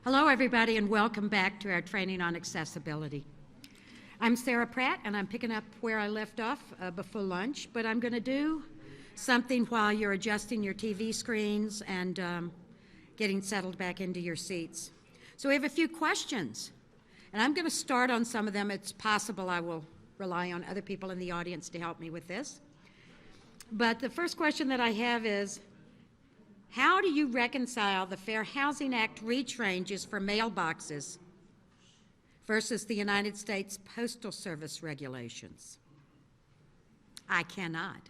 Hello, everybody, and welcome back to our training on accessibility. I'm Sarah Pratt, and I'm picking up where I left off before lunch, but I'm going to do something while you're adjusting your TV screens and getting settled back into your seats. So we have a few questions, and I'm going to start on some of them. It's possible I will rely on other people in the audience to help me with this. But the first question that I have is, how do you reconcile the Fair Housing Act reach ranges for mailboxes versus the United States Postal Service regulations? I cannot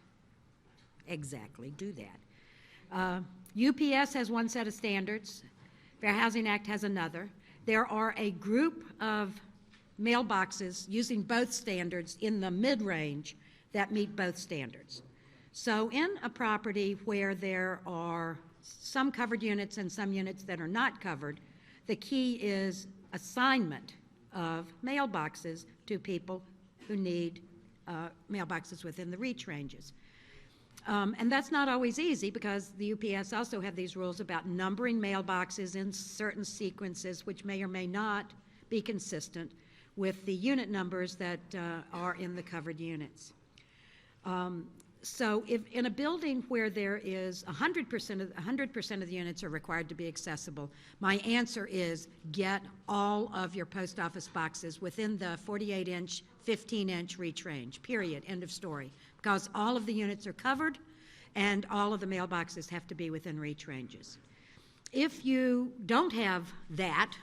exactly do that. UPS has one set of standards. Fair Housing Act has another. There are a group of mailboxes using both standards in the mid-range that meet both standards. So in a property where there are some covered units and some units that are not covered, the key is assignment of mailboxes to people who need mailboxes within the reach ranges. And that's not always easy because the UPS also have these rules about numbering mailboxes in certain sequences which may or may not be consistent with the unit numbers that are in the covered units. So if in a building where there is 100% of the units are required to be accessible, my answer is get all of your post office boxes within the 48-inch, 15-inch reach range, period, end of story, because all of the units are covered and all of the mailboxes have to be within reach ranges. If you don't have that,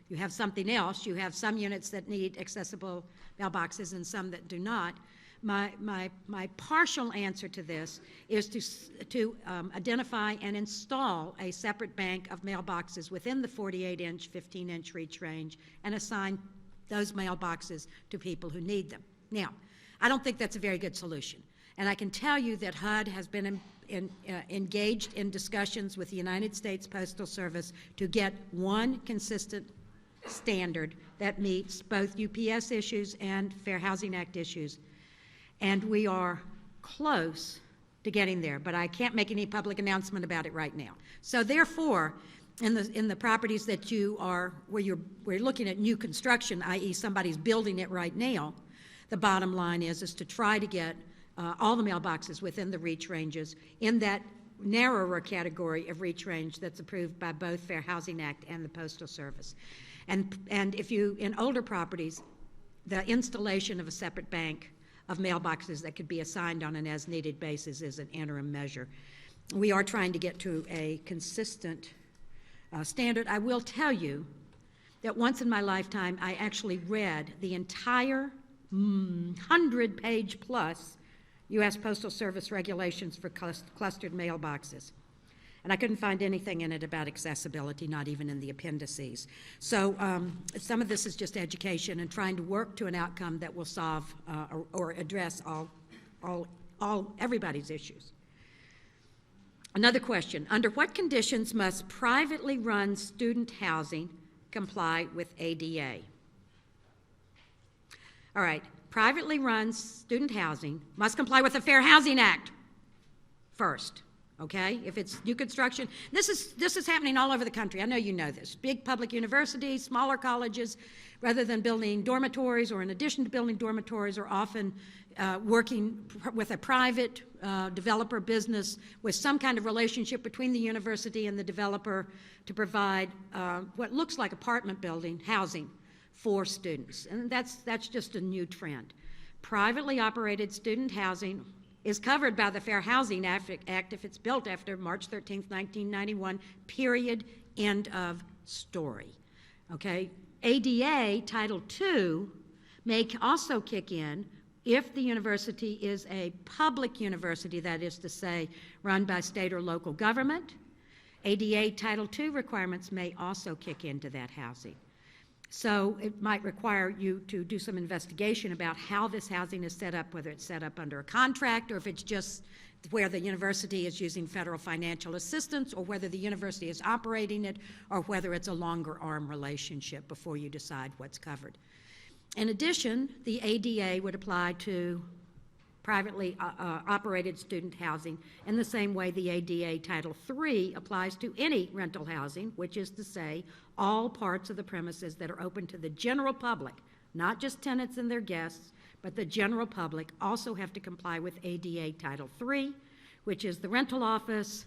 you have something else, you have some units that need accessible mailboxes and some that do not, my partial answer to this is to identify and install a separate bank of mailboxes within the 48-inch, 15-inch reach range and assign those mailboxes to people who need them. Now, I don't think that's a very good solution. And I can tell you that HUD has been engaged in discussions with the United States Postal Service to get one consistent standard that meets both UPS issues and Fair Housing Act issues. And we are close to getting there, but I can't make any public announcement about it right now. So therefore, in the properties that you are, where we're looking at new construction, i.e. somebody's building it right now, the bottom line is to try to get all the mailboxes within the reach ranges in that narrower category of reach range that's approved by both Fair Housing Act and the Postal Service. And if you, in older properties, the installation of a separate bank of mailboxes that could be assigned on an as-needed basis is an interim measure. We are trying to get to a consistent standard. I will tell you that once in my lifetime, I actually read the entire 100-page plus U.S. Postal Service regulations for clustered mailboxes. And I couldn't find anything in it about accessibility, not even in the appendices. So some of this is just education and trying to work to an outcome that will solve or address everybody's issues. Another question, under what conditions must privately run student housing comply with ADA? All right, privately run student housing must comply with the Fair Housing Act first. Okay, if it's new construction, this is happening all over the country. I know you know this. Big public universities, smaller colleges, rather than building dormitories or in addition to building dormitories, are often working with a private developer business with some kind of relationship between the university and the developer to provide what looks like apartment building housing for students. And that's just a new trend. Privately operated student housing is covered by the Fair Housing Act if it's built after March 13th, 1991, period, end of story. Okay? ADA Title II may also kick in if the university is a public university, that is to say, run by state or local government. ADA Title II requirements may also kick into that housing. So it might require you to do some investigation about how this housing is set up, whether it's set up under a contract or if it's just where the university is using federal financial assistance or whether the university is operating it or whether it's a longer arm relationship before you decide what's covered. In addition, the ADA would apply to privately operated student housing in the same way the ADA Title III applies to any rental housing, which is to say all parts of the premises that are open to the general public, not just tenants and their guests, but the general public also have to comply with ADA Title III, which is the rental office,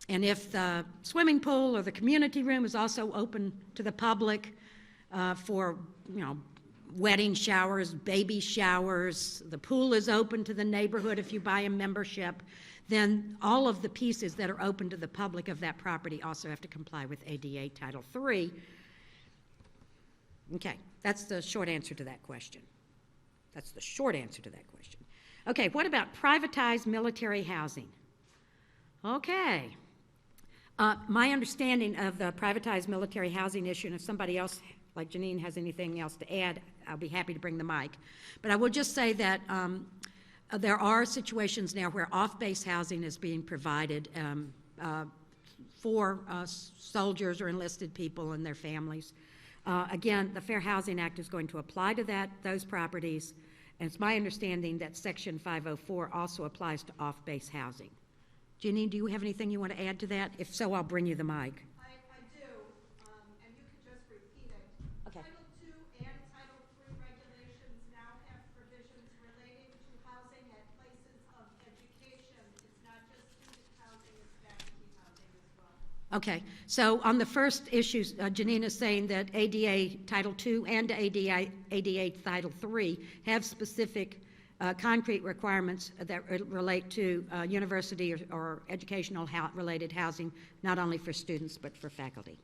and if the swimming pool or the community room is also open to the public for, wedding showers, baby showers, the pool is open to the neighborhood if you buy a membership, then all of the pieces that are open to the public of that property also have to comply with ADA Title III. Okay, that's the short answer to that question. That's the short answer to that question. Okay, what about privatized military housing? Okay. My understanding of the privatized military housing issue, and if somebody else like Janine has anything else to add, I'll be happy to bring the mic. But I will just say that there are situations now where off-base housing is being provided for soldiers or enlisted people and their families. Again, the Fair Housing Act is going to apply to those properties, and it's my understanding that Section 504 also applies to off-base housing. Janine, do you have anything you want to add to that? If so, I'll bring you the mic. I do, and you can just repeat it. Okay. Title II and Title III regulations now have provisions relating to housing at places of education. It's not just student housing, it's faculty housing as well. Okay, so on the first issue, Janine is saying that ADA Title II and ADA Title III have specific concrete requirements that relate to university or educational related housing, not only for students but for faculty.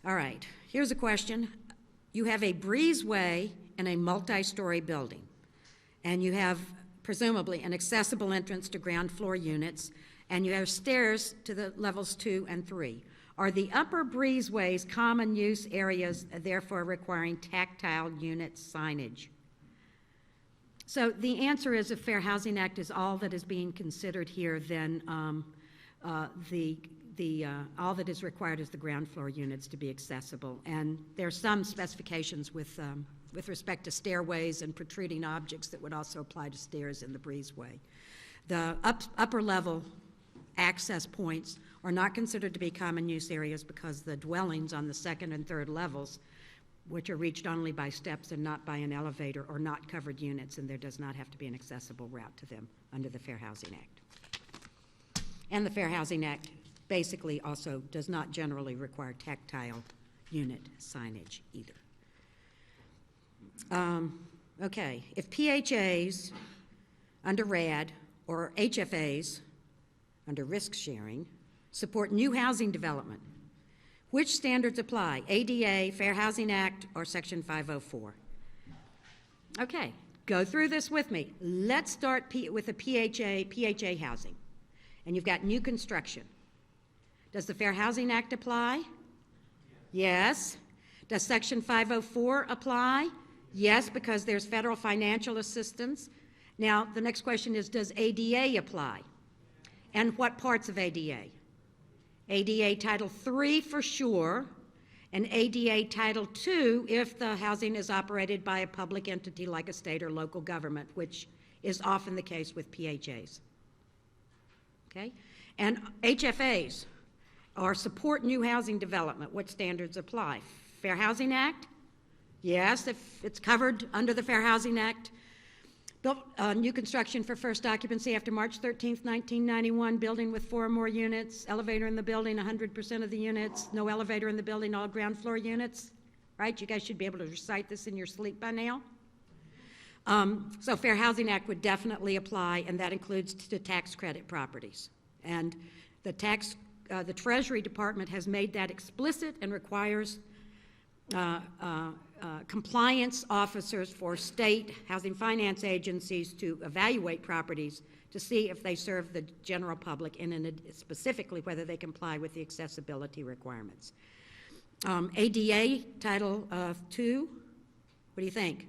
All right, here's a question. You have a breezeway in a multi-story building, and you have presumably an accessible entrance to ground floor units, and you have stairs to the levels 2 and 3. Are the upper breezeways common use areas, therefore requiring tactile unit signage? So the answer is, if Fair Housing Act is all that is being considered here, then all that is required is the ground floor units to be accessible. And there are some specifications with respect to stairways and protruding objects that would also apply to stairs in the breezeway. The upper level access points are not considered to be common use areas because the dwellings on the second and third levels, which are reached only by steps and not by an elevator, are not covered units, and there does not have to be an accessible route to them under the Fair Housing Act. And the Fair Housing Act basically also does not generally require tactile unit signage either. Okay, if PHAs under RAD or HFAs under risk sharing support new housing development, which standards apply? ADA, Fair Housing Act, or Section 504? Okay, go through this with me. Let's start with the PHA housing. And you've got new construction. Does the Fair Housing Act apply? Yes. Does Section 504 apply? Yes, because there's federal financial assistance. Now, the next question is, does ADA apply? And what parts of ADA? ADA Title III for sure, and ADA Title II if the housing is operated by a public entity like a state or local government, which is often the case with PHAs. Okay? And HFAs, or support new housing development, what standards apply? Fair Housing Act? Yes, if it's covered under the Fair Housing Act. Built new construction for first occupancy after March 13th, 1991, building with 4 or more units, elevator in the building, 100% of the units, no elevator in the building, all ground floor units, right? You guys should be able to recite this in your sleep by now. So Fair Housing Act would definitely apply, and that includes to tax credit properties. And the Treasury Department has made that explicit and requires compliance officers for state housing finance agencies to evaluate properties to see if they serve the general public and specifically whether they comply with the accessibility requirements. ADA Title II, what do you think?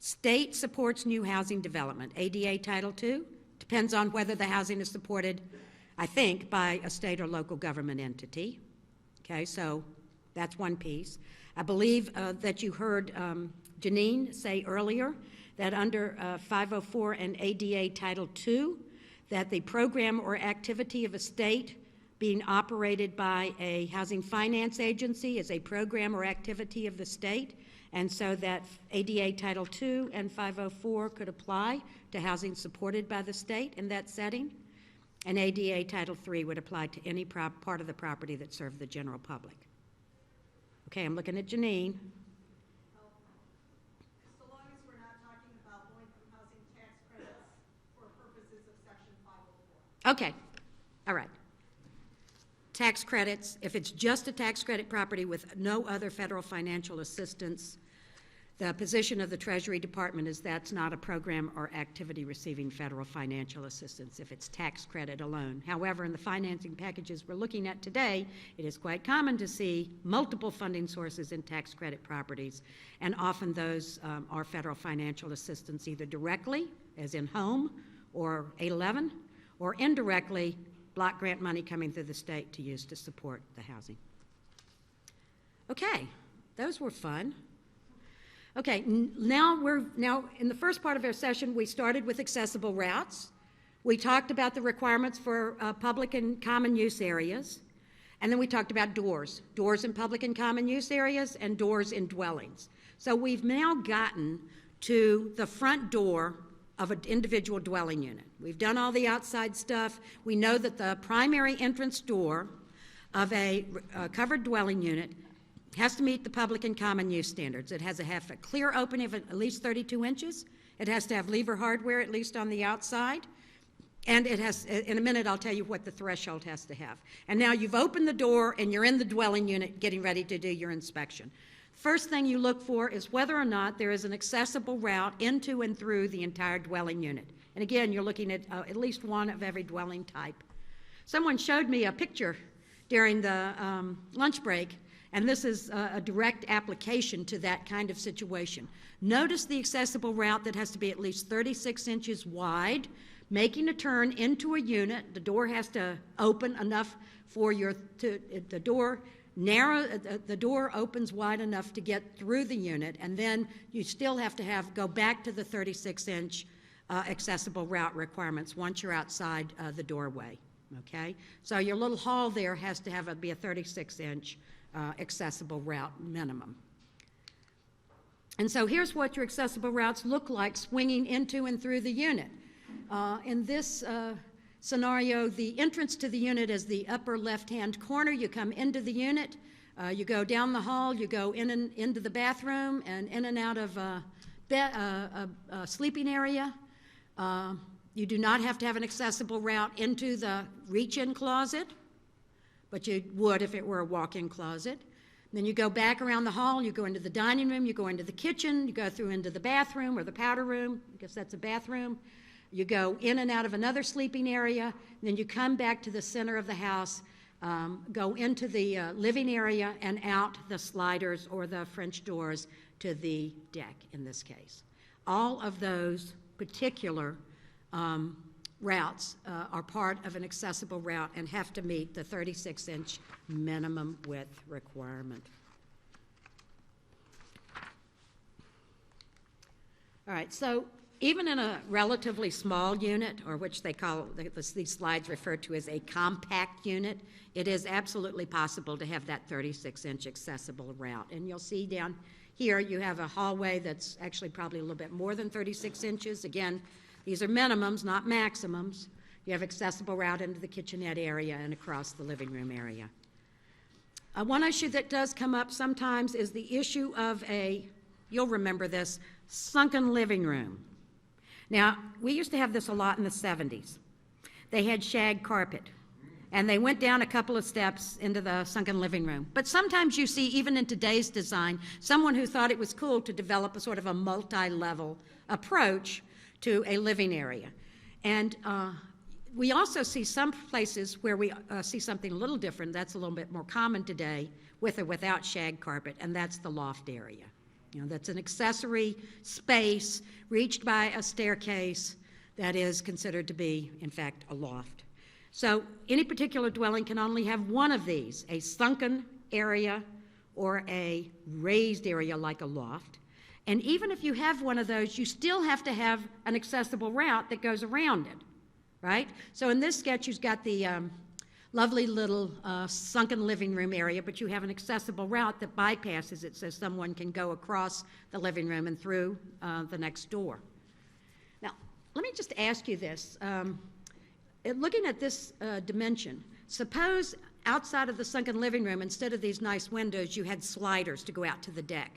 State supports new housing development. ADA Title II depends on whether the housing is supported, I think, by a state or local government entity. Okay, so that's one piece. I believe that you heard Janine say earlier that under 504 and ADA Title II, that the program or activity of a state being operated by a housing finance agency is a program or activity of the state, and so that ADA Title II and 504 could apply to housing supported by the state in that setting, and ADA Title III would apply to any part of the property that served the general public. Okay, I'm looking at Janine. So long as we're not talking about low-income housing tax credits for purposes of Section 504. Okay, all right. Tax credits, if it's just a tax credit property with no other federal financial assistance, the position of the Treasury Department is that's not a program or activity receiving federal financial assistance if it's tax credit alone. However, in the financing packages we're looking at today, it is quite common to see multiple funding sources in tax credit properties, and often those are federal financial assistance either directly, as in home or 811, or indirectly, block grant money coming through the state to use to support the housing. Okay, those were fun. Okay, now in the first part of our session, we started with accessible routes. We talked about the requirements for public and common use areas. And then we talked about doors in public and common use areas and doors in dwellings. So we've now gotten to the front door of an individual dwelling unit. We've done all the outside stuff. We know that the primary entrance door of a covered dwelling unit has to meet the public and common use standards. It has to have a clear opening of at least 32 inches. It has to have lever hardware, at least on the outside. And it has, in a minute, I'll tell you what the threshold has to have. And now you've opened the door and you're in the dwelling unit getting ready to do your inspection. First thing you look for is whether or not there is an accessible route into and through the entire dwelling unit. And again, you're looking at least one of every dwelling type. Someone showed me a picture during the lunch break, and this is a direct application to that kind of situation. Notice the accessible route that has to be at least 36 inches wide, making a turn into a unit. The door has to open enough for the door opens wide enough to get through the unit, and then you still have to go back to the 36-inch accessible route requirements once you're outside the doorway, okay? So your little hall there has to be a 36-inch accessible route minimum. And so here's what your accessible routes look like swinging into and through the unit. In this scenario, the entrance to the unit is the upper left-hand corner. You come into the unit, you go down the hall, you go in and into the bathroom and in and out of a sleeping area. You do not have to have an accessible route into the reach-in closet, but you would if it were a walk-in closet. Then you go back around the hall, you go into the dining room, you go into the kitchen, you go through into the bathroom or the powder room. I guess that's a bathroom. You go in and out of another sleeping area, and then you come back to the center of the house, go into the living area and out the sliders or the French doors to the deck in this case. All of those particular routes are part of an accessible route and have to meet the 36-inch minimum width requirement. All right, so even in a relatively small unit, or which they call, these slides refer to as a compact unit, it is absolutely possible to have that 36-inch accessible route. And you'll see down here you have a hallway that's actually probably a little bit more than 36 inches. Again, these are minimums, not maximums. You have accessible route into the kitchenette area and across the living room area. One issue that does come up sometimes is the issue of you'll remember this, sunken living room. Now, we used to have this a lot in the 70s. They had shag carpet, and they went down a couple of steps into the sunken living room. But sometimes you see, even in today's design, someone who thought it was cool to develop a sort of a multi-level approach to a living area. And we also see some places where we see something a little different. That's a little bit more common today, with or without shag carpet, and that's the loft area. That's an accessory space reached by a staircase that is considered to be, in fact, a loft. So any particular dwelling can only have one of these, a sunken area or a raised area like a loft. And even if you have one of those, you still have to have an accessible route that goes around it, right? So in this sketch, you've got the lovely little sunken living room area, but you have an accessible route that bypasses it so someone can go across the living room and through the next door. Now, let me just ask you this. Looking at this dimension, suppose outside of the sunken living room, instead of these nice windows, you had sliders to go out to the deck.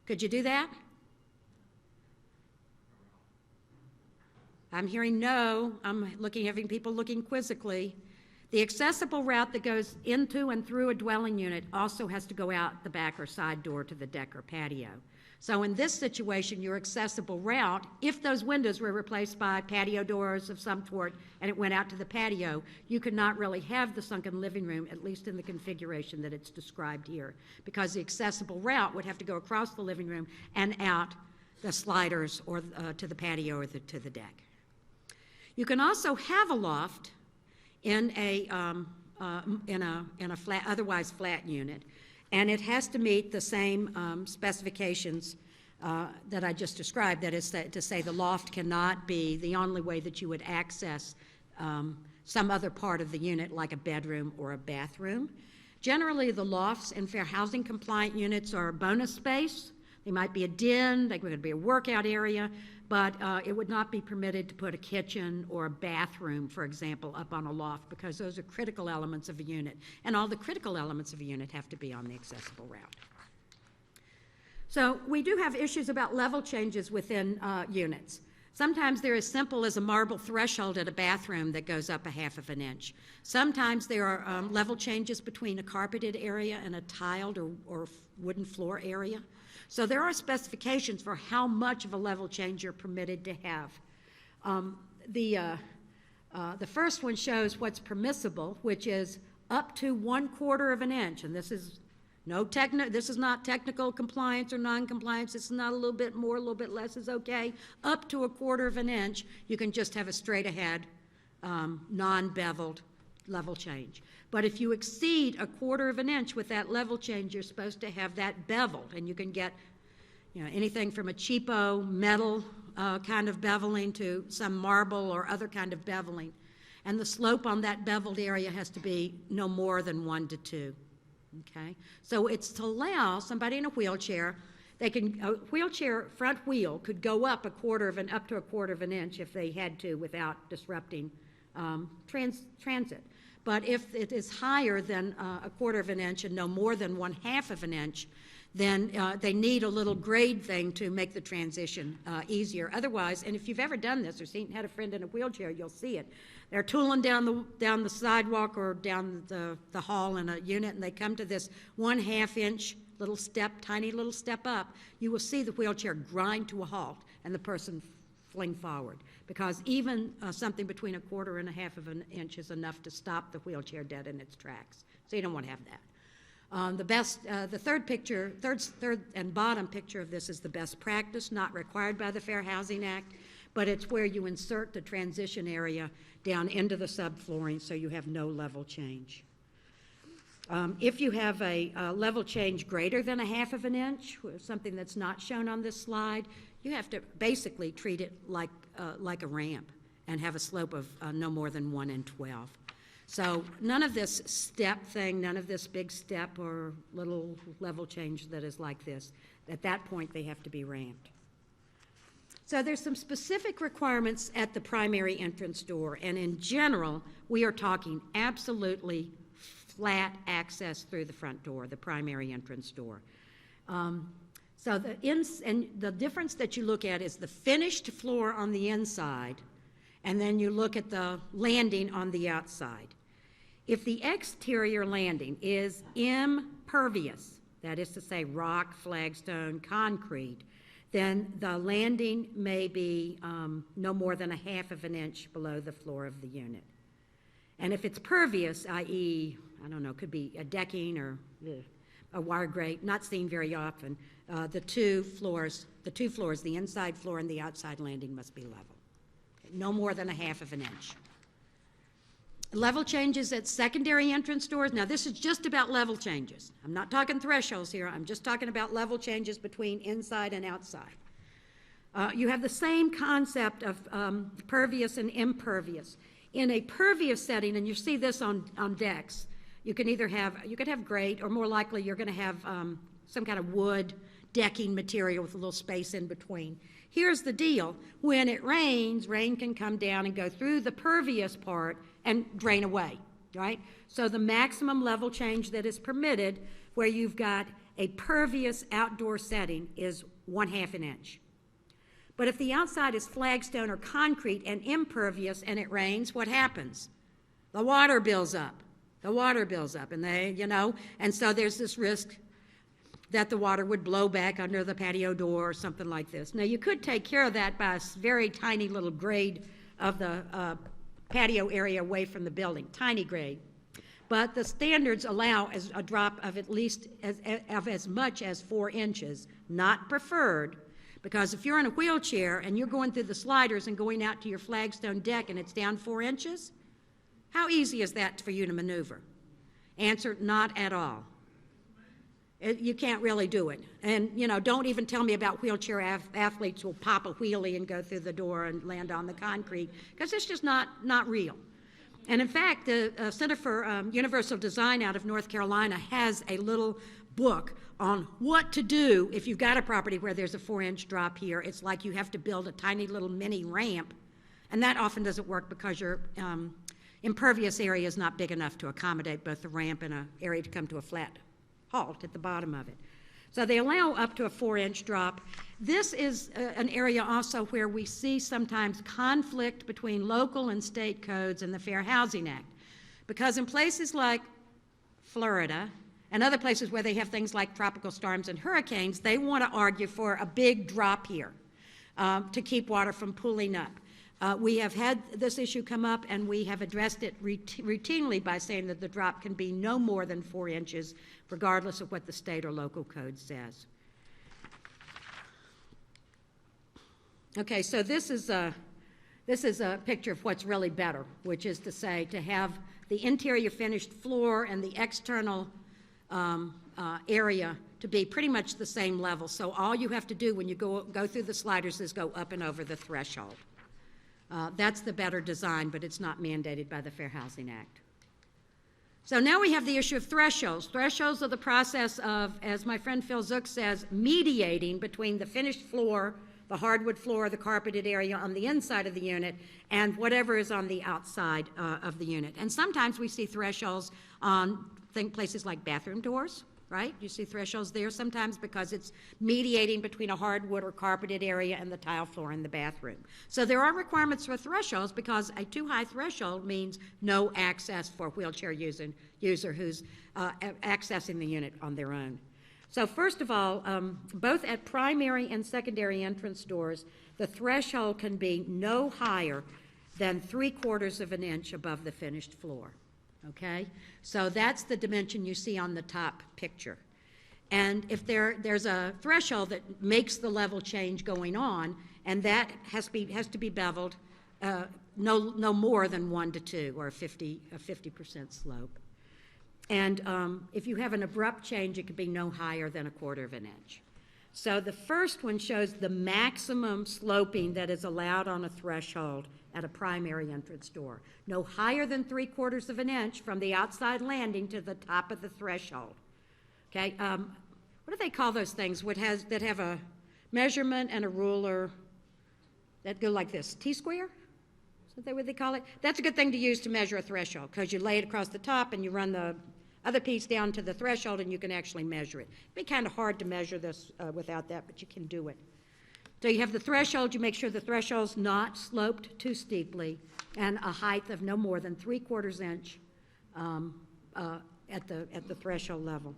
Could you do that? I'm hearing no. I'm having people looking quizzically. The accessible route that goes into and through a dwelling unit also has to go out the back or side door to the deck or patio. So in this situation, your accessible route, if those windows were replaced by patio doors of some sort and it went out to the patio, you could not really have the sunken living room, at least in the configuration that it's described here, because the accessible route would have to go across the living room and out the sliders or to the patio or to the deck. You can also have a loft in a flat, otherwise flat unit, and it has to meet the same specifications that I just described. That is to say, the loft cannot be the only way that you would access some other part of the unit, like a bedroom or a bathroom. Generally, the lofts in fair housing compliant units are bonus space. They might be a den, they could be a workout area, but it would not be permitted to put a kitchen or a bathroom, for example, up on a loft, because those are critical elements of a unit, and all the critical elements of a unit have to be on the accessible route. So we do have issues about level changes within units. Sometimes they're as simple as a marble threshold at a bathroom that goes up 1/2 inch. Sometimes there are level changes between a carpeted area and a tiled or wooden floor area. So there are specifications for how much of a level change you're permitted to have. The first one shows what's permissible, which is up to 1/4 inch, and this is this is not technical compliance or non-compliance. It's not a little bit more, a little bit less is okay. Up to 1/4 inch, you can just have a straight ahead, non-beveled level change. But if you exceed 1/4 inch with that level change, you're supposed to have that beveled, and you can get anything from a cheapo metal kind of beveling to some marble or other kind of beveling. And the slope on that beveled area has to be no more than 1 to 2. Okay? So it's to allow somebody in a wheelchair, a wheelchair front wheel could go up up to 1/4 inch if they had to without disrupting transit. But if it is higher than 1/4 inch and no more than 1/2 inch, then they need a little grade thing to make the transition easier. Otherwise, and if you've ever done this or had a friend in a wheelchair, you'll see it. They're tooling down the sidewalk or down the hall in a unit, and they come to this 1/2 inch little step, tiny little step up. You will see the wheelchair grind to a halt and the person fling forward, because even something between 1/4 and 1/2 inch is enough to stop the wheelchair dead in its tracks. So you don't want to have that. The third and bottom picture of this is the best practice, not required by the Fair Housing Act, but it's where you insert the transition area down into the subflooring so you have no level change. If you have a level change greater than 1/2 inch, something that's not shown on this slide, you have to basically treat it like a ramp and have a slope of no more than 1 in 12. So none of this step thing, none of this big step or little level change that is like this. At that point, they have to be ramped. So there's some specific requirements at the primary entrance door, and in general, we are talking absolutely flat access through the front door, the primary entrance door. So the difference that you look at is the finished floor on the inside, and then you look at the landing on the outside. If the exterior landing is impervious, that is to say rock, flagstone, concrete, then the landing may be no more than 1/2 inch below the floor of the unit. And if it's pervious, i.e., I don't know, could be a decking or a wire grate, not seen very often, the two floors, the inside floor and the outside landing must be level. No more than 1/2 inch. Level changes at secondary entrance doors. Now, this is just about level changes. I'm not talking thresholds here. I'm just talking about level changes between inside and outside. You have the same concept of pervious and impervious. In a pervious setting, and you see this on decks, you could have grate, or more likely you're going to have some kind of wood decking material with a little space in between. Here's the deal. When it rains, rain can come down and go through the pervious part and drain away, right? So the maximum level change that is permitted where you've got a pervious outdoor setting is 1/2 an inch. But if the outside is flagstone or concrete and impervious and it rains, what happens? The water builds up. The water builds up, and and so there's this risk that the water would blow back under the patio door or something like this. Now, you could take care of that by a very tiny little grade of the patio area away from the building, tiny grade. But the standards allow a drop of at least as much as 4 inches, not preferred, because if you're in a wheelchair and you're going through the sliders and going out to your flagstone deck and it's down 4 inches, how easy is that for you to maneuver? Answer, not at all. You can't really do it. And, don't even tell me about wheelchair athletes who will pop a wheelie and go through the door and land on the concrete, because it's just not real. And in fact, the Center for Universal Design out of North Carolina has a little book on what to do if you've got a property where there's a 4-inch drop here. It's like you have to build a tiny little mini ramp, and that often doesn't work because your impervious area is not big enough to accommodate both the ramp and an area to come to a flat halt at the bottom of it. So they allow up to a 4-inch drop. This is an area also where we see sometimes conflict between local and state codes and the Fair Housing Act. Because in places like Florida and other places where they have things like tropical storms and hurricanes, they want to argue for a big drop here to keep water from pooling up. We have had this issue come up, and we have addressed it routinely by saying that the drop can be no more than 4 inches, regardless of what the state or local code says. Okay, so this is a picture of what's really better, which is to say to have the interior finished floor and the external area to be pretty much the same level. So all you have to do when you go through the sliders is go up and over the threshold. That's the better design, but it's not mandated by the Fair Housing Act. So now we have the issue of thresholds. Thresholds are the process of, as my friend Phil Zook says, mediating between the finished floor, the hardwood floor, the carpeted area on the inside of the unit, and whatever is on the outside of the unit. And sometimes we see thresholds on places like bathroom doors, right? You see thresholds there sometimes because it's mediating between a hardwood or carpeted area and the tile floor in the bathroom. So there are requirements for thresholds because a too high threshold means no access for a wheelchair user who's accessing the unit on their own. So first of all, both at primary and secondary entrance doors, the threshold can be no higher than 3/4 of an inch above the finished floor. Okay, so that's the dimension you see on the top picture. And if there's a threshold that makes the level change going on, and that has to be beveled no more than 1 to 2, or a 50% slope. And if you have an abrupt change, it could be no higher than 1/4 of an inch. So the first one shows the maximum sloping that is allowed on a threshold at a primary entrance door. No higher than 3/4 of an inch from the outside landing to the top of the threshold. Okay, what do they call those things that have a measurement and a ruler that go like this? T-square? Is that what they call it? That's a good thing to use to measure a threshold, because you lay it across the top and you run the other piece down to the threshold and you can actually measure it. It'd be kind of hard to measure this without that, but you can do it. So you have the threshold, you make sure the threshold's not sloped too steeply, and a height of no more than 3/4 inch at the threshold level.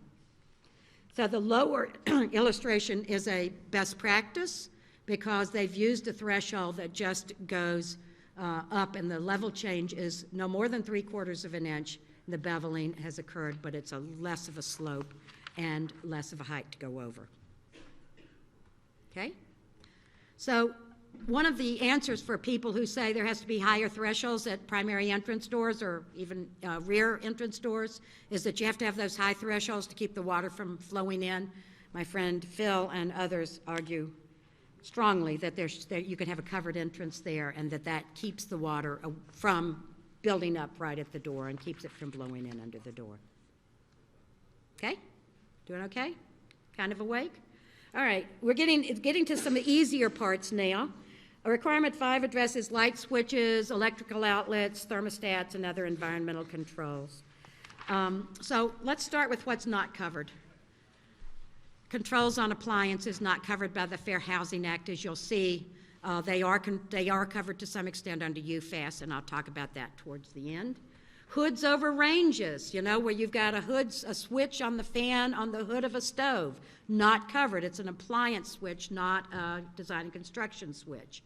So the lower illustration is a best practice because they've used a threshold that just goes up, and the level change is no more than 3/4 of an inch. The beveling has occurred, but it's less of a slope and less of a height to go over. Okay? So one of the answers for people who say there has to be higher thresholds at primary entrance doors or even rear entrance doors is that you have to have those high thresholds to keep the water from flowing in. My friend Phil and others argue strongly that that you can have a covered entrance there and that keeps the water from building up right at the door and keeps it from blowing in under the door. Okay? Doing okay? Kind of awake? All right, we're getting to some easier parts now. Requirement 5 addresses light switches, electrical outlets, thermostats, and other environmental controls. So let's start with what's not covered. Controls on appliances not covered by the Fair Housing Act, as you'll see. They are covered to some extent under UFAS, and I'll talk about that towards the end. Hoods over ranges, where you've got a switch on the fan on the hood of a stove, not covered. It's an appliance switch, not a design and construction switch.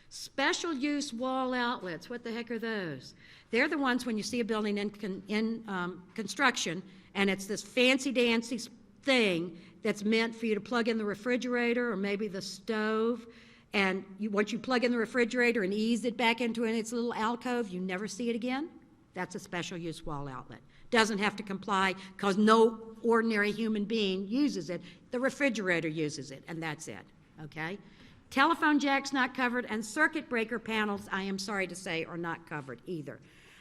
Special use wall outlets, what the heck are those? They're the ones when you see a building in construction, and it's this fancy-dancy thing that's meant for you to plug in the refrigerator or maybe the stove, and once you plug in the refrigerator and ease it back into its little alcove, you never see it again. That's a special use wall outlet. Doesn't have to comply because no ordinary human being uses it. The refrigerator uses it, and that's it, okay? Telephone jacks not covered, and circuit breaker panels, I am sorry to say, are not covered either.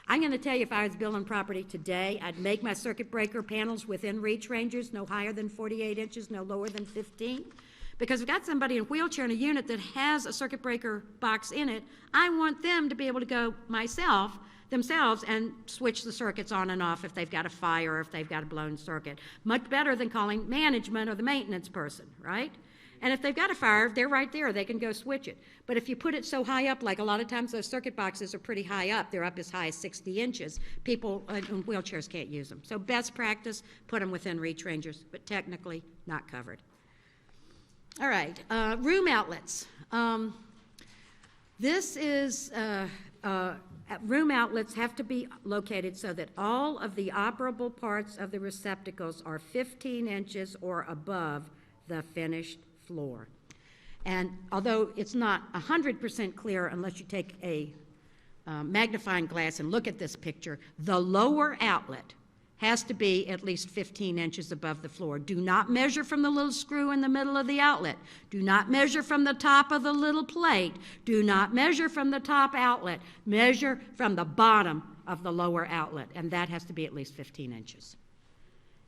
I'm going to tell you, if I was building property today, I'd make my circuit breaker panels within reach ranges, no higher than 48 inches, no lower than 15. Because if I've got somebody in a wheelchair in a unit that has a circuit breaker box in it, I want them to be able to go themselves and switch the circuits on and off if they've got a fire or if they've got a blown circuit. Much better than calling management or the maintenance person, right? And if they've got a fire, they're right there. They can go switch it. But if you put it so high up, like a lot of times those circuit boxes are pretty high up. They're up as high as 60 inches. People in wheelchairs can't use them. So best practice, put them within reach ranges, but technically not covered. All right, room outlets. Room outlets have to be located so that all of the operable parts of the receptacles are 15 inches or above the finished floor. And although it's not 100% clear unless you take a magnifying glass and look at this picture, the lower outlet has to be at least 15 inches above the floor. Do not measure from the little screw in the middle of the outlet. Do not measure from the top of the little plate. Do not measure from the top outlet. Measure from the bottom of the lower outlet, and that has to be at least 15 inches.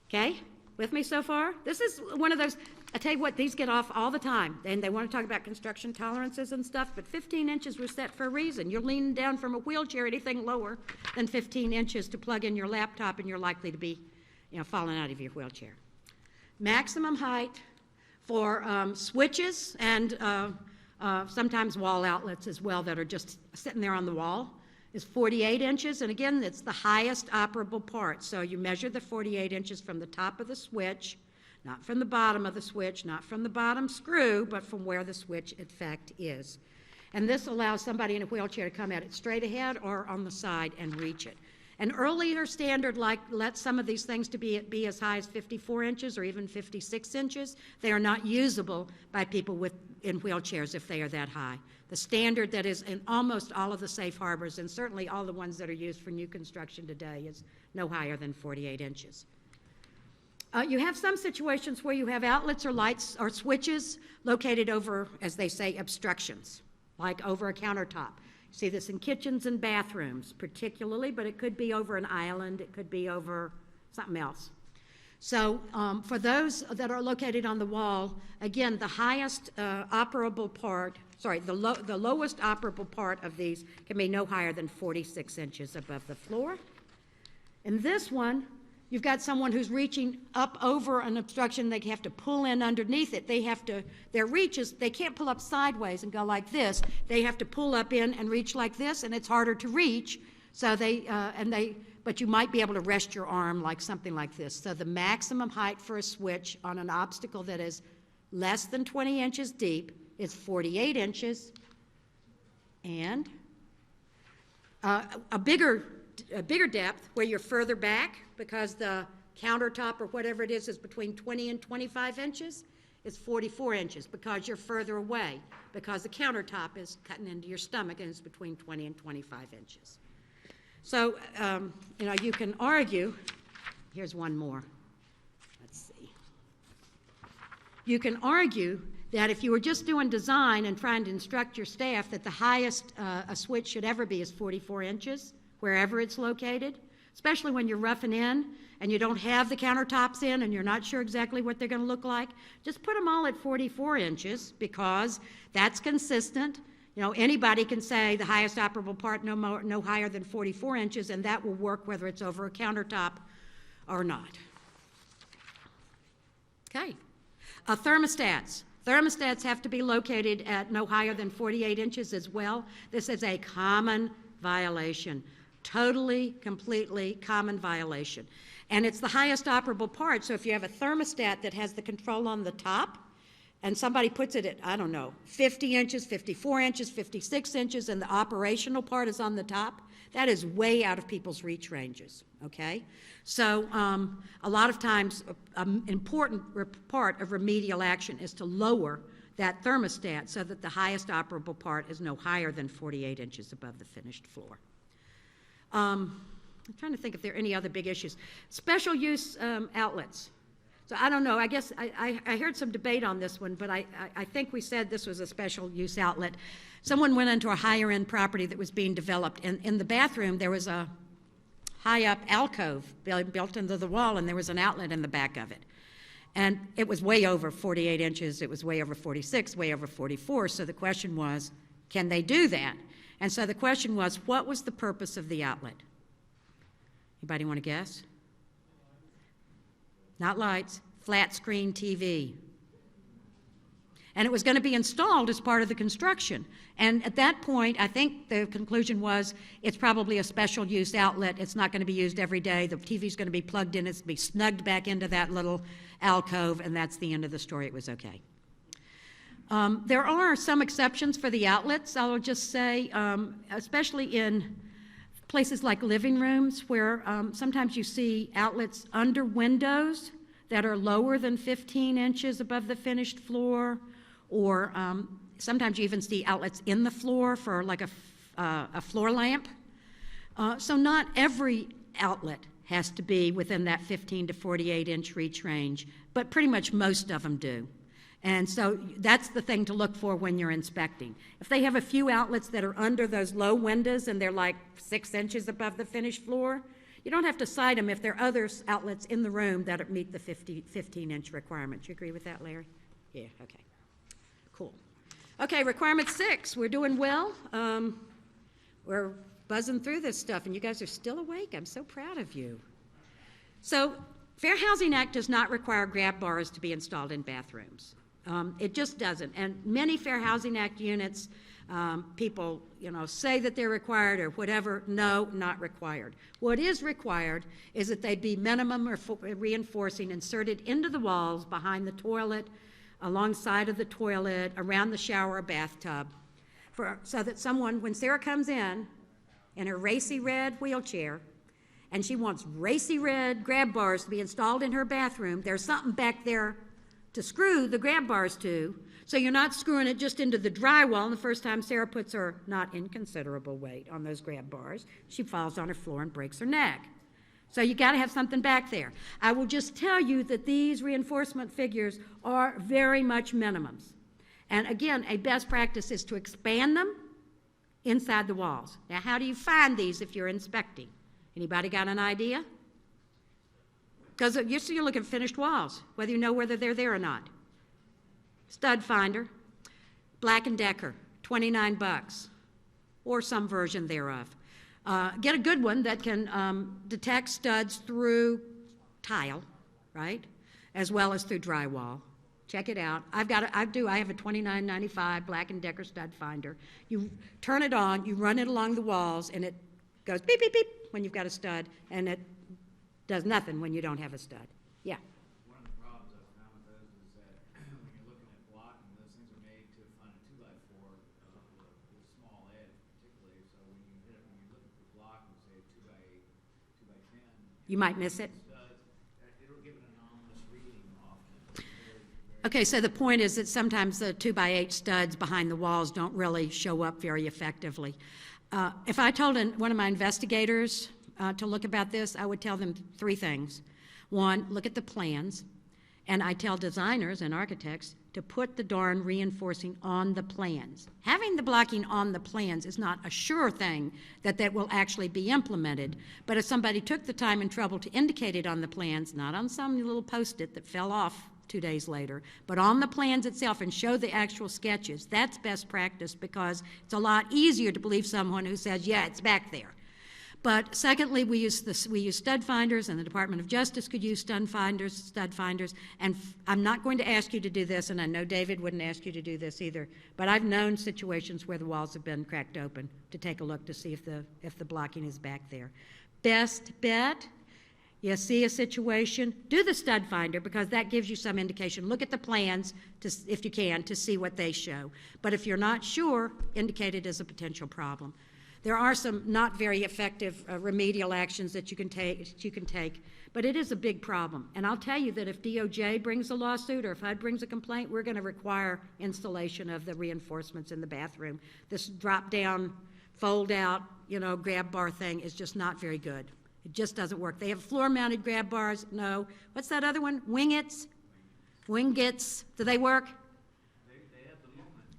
Okay? With me so far? This is one of those, I tell you what, these get off all the time, and they want to talk about construction tolerances and stuff, but 15 inches were set for a reason. You're leaning down from a wheelchair, anything lower than 15 inches to plug in your laptop, and you're likely to be, falling out of your wheelchair. Maximum height for switches and sometimes wall outlets as well that are just sitting there on the wall is 48 inches, and again, it's the highest operable part. So you measure the 48 inches from the top of the switch, not from the bottom of the switch, not from the bottom screw, but from where the switch, in fact, is. And this allows somebody in a wheelchair to come at it straight ahead or on the side and reach it. An earlier standard let some of these things to be as high as 54 inches or even 56 inches. They are not usable by people in wheelchairs if they are that high. The standard that is in almost all of the safe harbors, and certainly all the ones that are used for new construction today, is no higher than 48 inches. You have some situations where you have outlets or lights or switches located over, as they say, obstructions, like over a countertop. You see this in kitchens and bathrooms particularly, but it could be over an island, it could be over something else. So for those that are located on the wall, again, the highest operable part, the lowest operable part of these can be no higher than 46 inches above the floor. In this one, you've got someone who's reaching up over an obstruction. They have to pull in underneath it. Their reaches, they can't pull up sideways and go like this. They have to pull up in and reach like this, and it's harder to reach. So but you might be able to rest your arm like something like this. So the maximum height for a switch on an obstacle that is less than 20 inches deep is 48 inches, and a bigger depth where you're further back because the countertop or whatever it is between 20 and 25 inches is 44 inches because you're further away, because the countertop is cutting into your stomach and it's between 20 and 25 inches. So, you can argue, here's one more. Let's see. You can argue that if you were just doing design and trying to instruct your staff that the highest a switch should ever be is 44 inches, wherever it's located, especially when you're roughing in and you don't have the countertops in and you're not sure exactly what they're going to look like, just put them all at 44 inches because that's consistent. Anybody can say the highest operable part no higher than 44 inches, and that will work whether it's over a countertop or not. Okay. Thermostats. Thermostats have to be located at no higher than 48 inches as well. This is a common violation. Totally, completely common violation. And it's the highest operable part, so if you have a thermostat that has the control on the top, and somebody puts it at, 50 inches, 54 inches, 56 inches, and the operational part is on the top, that is way out of people's reach ranges, okay? So a lot of times, an important part of remedial action is to lower that thermostat so that the highest operable part is no higher than 48 inches above the finished floor. I'm trying to think if there are any other big issues. Special use outlets. So I don't know, I guess I heard some debate on this one, but I think we said this was a special use outlet. Someone went into a higher end property that was being developed, and in the bathroom there was a high up alcove built into the wall, and there was an outlet in the back of it. And it was way over 48 inches, it was way over 46, way over 44, so the question was, can they do that? And so the question was, what was the purpose of the outlet? Anybody want to guess? Not lights, flat screen TV. And it was going to be installed as part of the construction. And at that point, I think the conclusion was it's probably a special use outlet. It's not going to be used every day. The TV's going to be plugged in. It's going to be snugged back into that little alcove, and that's the end of the story. It was okay. There are some exceptions for the outlets, I'll just say, especially in places like living rooms where sometimes you see outlets under windows that are lower than 15 inches above the finished floor, or sometimes you even see outlets in the floor for like a floor lamp. So not every outlet has to be within that 15 to 48 inch reach range, but pretty much most of them do. And so that's the thing to look for when you're inspecting. If they have a few outlets that are under those low windows and they're like 6 inches above the finished floor, you don't have to cite them if there are other outlets in the room that meet the 15-inch requirement. You agree with that, Larry? Yeah, okay. Cool. Okay, requirement 6. We're doing well. We're buzzing through this stuff, and you guys are still awake. I'm so proud of you. So, Fair Housing Act does not require grab bars to be installed in bathrooms. It just doesn't. And many Fair Housing Act units, people, say that they're required or whatever. No, not required. What is required is that they be minimum or reinforcing inserted into the walls behind the toilet, alongside of the toilet, around the shower or bathtub, so that someone, when Sarah comes in her racy red wheelchair, and she wants racy red grab bars to be installed in her bathroom, there's something back there to screw the grab bars to, so you're not screwing it just into the drywall. And the first time Sarah puts her not inconsiderable weight on those grab bars, she falls on her floor and breaks her neck. So you got to have something back there. I will just tell you that these reinforcement figures are very much minimums. And again, a best practice is to expand them inside the walls. Now, how do you find these if you're inspecting? Anybody got an idea? Because you're looking at finished walls, whether you know whether they're there or not. Stud finder, Black & Decker, $29, or some version thereof. Get a good one that can detect studs through tile, right, as well as through drywall. Check it out. I have a $29.95 Black & Decker stud finder. You turn it on, you run it along the walls, and it goes beep, beep, beep when you've got a stud, and it does nothing when you don't have a stud. Yeah. One of the problems I've found with those is that when you're looking at blocking, those things are made to find a 2x4 with a small edge, particularly. So when you're looking for blocking, say a 2x8, 2x10, You might miss it. studs, it'll give an anomalous reading often. Okay, so the point is that sometimes the 2x8 studs behind the walls don't really show up very effectively. If I told one of my investigators to look about this, I would tell them 3 things. 1, look at the plans, and I tell designers and architects to put the darn reinforcing on the plans. Having the blocking on the plans is not a sure thing that will actually be implemented, but if somebody took the time and trouble to indicate it on the plans, not on some little post-it that fell off 2 days later, but on the plans itself and show the actual sketches, that's best practice, because it's a lot easier to believe someone who says, yeah, it's back there. But secondly, we use stud finders, and the Department of Justice could use stud finders, and I'm not going to ask you to do this, and I know David wouldn't ask you to do this either, but I've known situations where the walls have been cracked open to take a look to see if the blocking is back there. Best bet, you see a situation, do the stud finder, because that gives you some indication. Look at the plans, if you can, to see what they show. But if you're not sure, indicate it as a potential problem. There are some not very effective remedial actions that you can take, but it is a big problem. And I'll tell you that if DOJ brings a lawsuit or if HUD brings a complaint, we're going to require installation of the reinforcements in the bathroom. This drop-down, fold-out, grab bar thing is just not very good. It just doesn't work. They have floor-mounted grab bars. No. What's that other one? Wingets? Wingets. Do they work? They have the movement,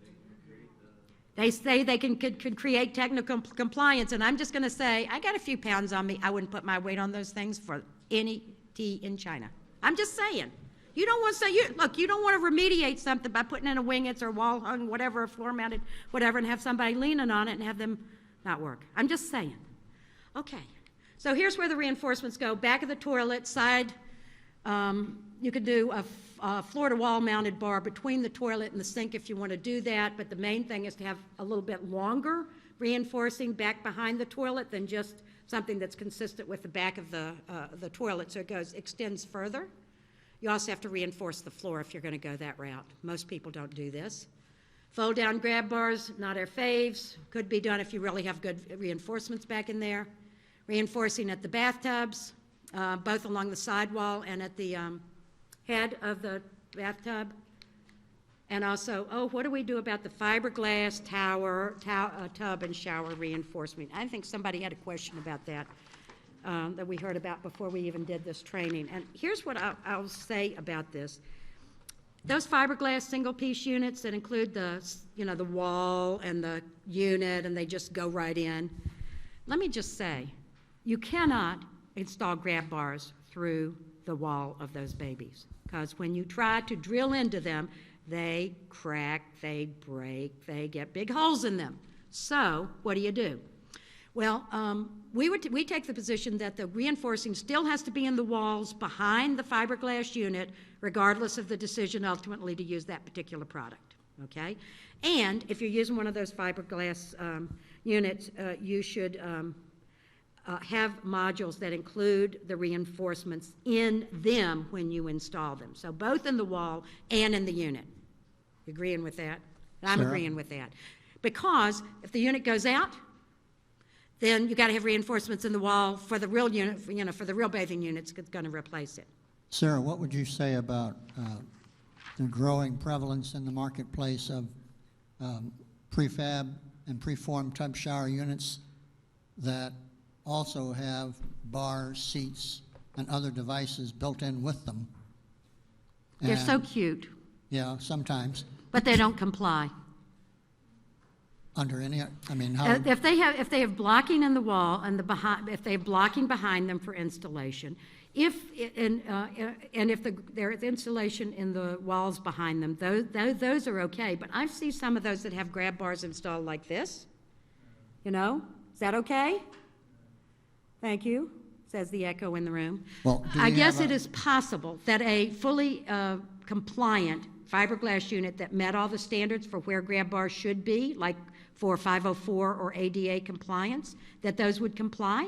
they can create the... They say they can create technical compliance, and I'm just going to say, I got a few pounds on me. I wouldn't put my weight on those things for any tea in China. I'm just saying. You don't want to say, you don't want to remediate something by putting in a wingets or wall hung, whatever, a floor-mounted, whatever, and have somebody leaning on it and have them not work. I'm just saying. Okay. So here's where the reinforcements go. Back of the toilet, side, you could do a floor-to-wall mounted bar between the toilet and the sink if you want to do that, but the main thing is to have a little bit longer reinforcing back behind the toilet than just something that's consistent with the back of the toilet, so it extends further. You also have to reinforce the floor if you're going to go that route. Most people don't do this. Fold-down grab bars, not our faves. Could be done if you really have good reinforcements back in there. Reinforcing at the bathtubs, both along the sidewall and at the head of the bathtub. And also, what do we do about the fiberglass tub and shower reinforcement? I think somebody had a question about that that we heard about before we even did this training. And here's what I'll say about this. Those fiberglass single-piece units that include the wall and the unit, and they just go right in. Let me just say, you cannot install grab bars through the wall of those babies, because when you try to drill into them, they crack, they break, they get big holes in them. So what do? Well, we take the position that the reinforcing still has to be in the walls behind the fiberglass unit, regardless of the decision ultimately to use that particular product, okay? And if you're using one of those fiberglass units, you should have modules that include the reinforcements in them when you install them. So both in the wall and in the unit. You agreeing with that? I'm agreeing with that. Because if the unit goes out, then you got to have reinforcements in the wall for the real unit, for the real bathing units that's going to replace it. Sarah, what would you say about the growing prevalence in the marketplace of prefab and preformed tub shower units that also have bars, seats, and other devices built in with them? They're so cute. Yeah, sometimes. But they don't comply. Under any, I mean, how? If they have blocking in the wall and if they have blocking behind them for installation, and if there is installation in the walls behind them, those are okay. But I've seen some of those that have grab bars installed like this. Is that okay? Thank you, says the echo in the room. Well, I guess it is possible that a fully compliant fiberglass unit that met all the standards for where grab bars should be, like for 504 or ADA compliance, that those would comply.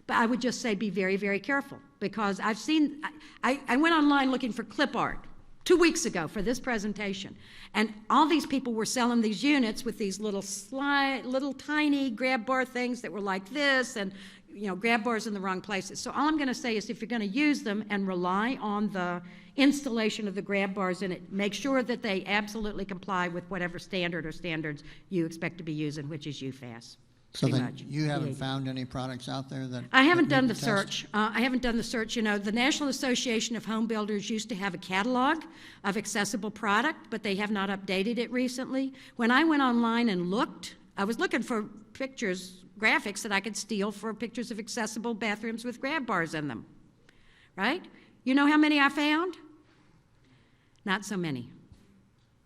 But I would just say be very, very careful, because I've seen, I went online looking for clip art 2 weeks ago for this presentation, and all these people were selling these units with these little tiny grab bar things that were like this, and grab bars in the wrong places. So all I'm going to say is if you're going to use them and rely on the installation of the grab bars in it. Make sure that they absolutely comply with whatever standard or standards you expect to be using, which is UFAS. So pretty then much. you haven't Yeah. found any products out there that? I haven't that done meet the test? search. I haven't done the search. You know, the National Association of Home Builders used to have a catalog of accessible product, but they have not updated it recently. When I went online and looked, I was looking for pictures, graphics that I could steal for pictures of accessible bathrooms with grab bars in them, right? You know how many I found? Not so many.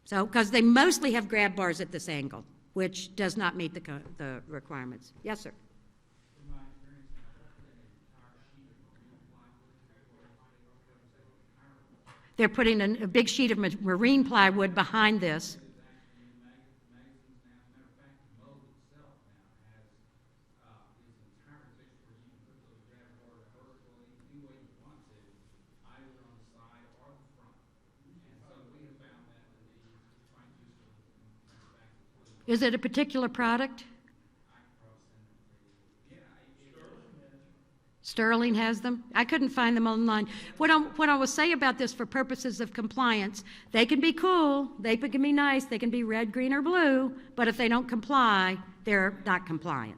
So, because they mostly have grab bars at this angle, which does not meet the requirements. Yes, sir? They're putting a big sheet of marine plywood behind this. Is it a particular product? Sterling has them? I couldn't find them online. What I will say about this for purposes of compliance, they can be cool, they can be nice, they can be red, green, or blue, but if they don't comply, they're not compliant.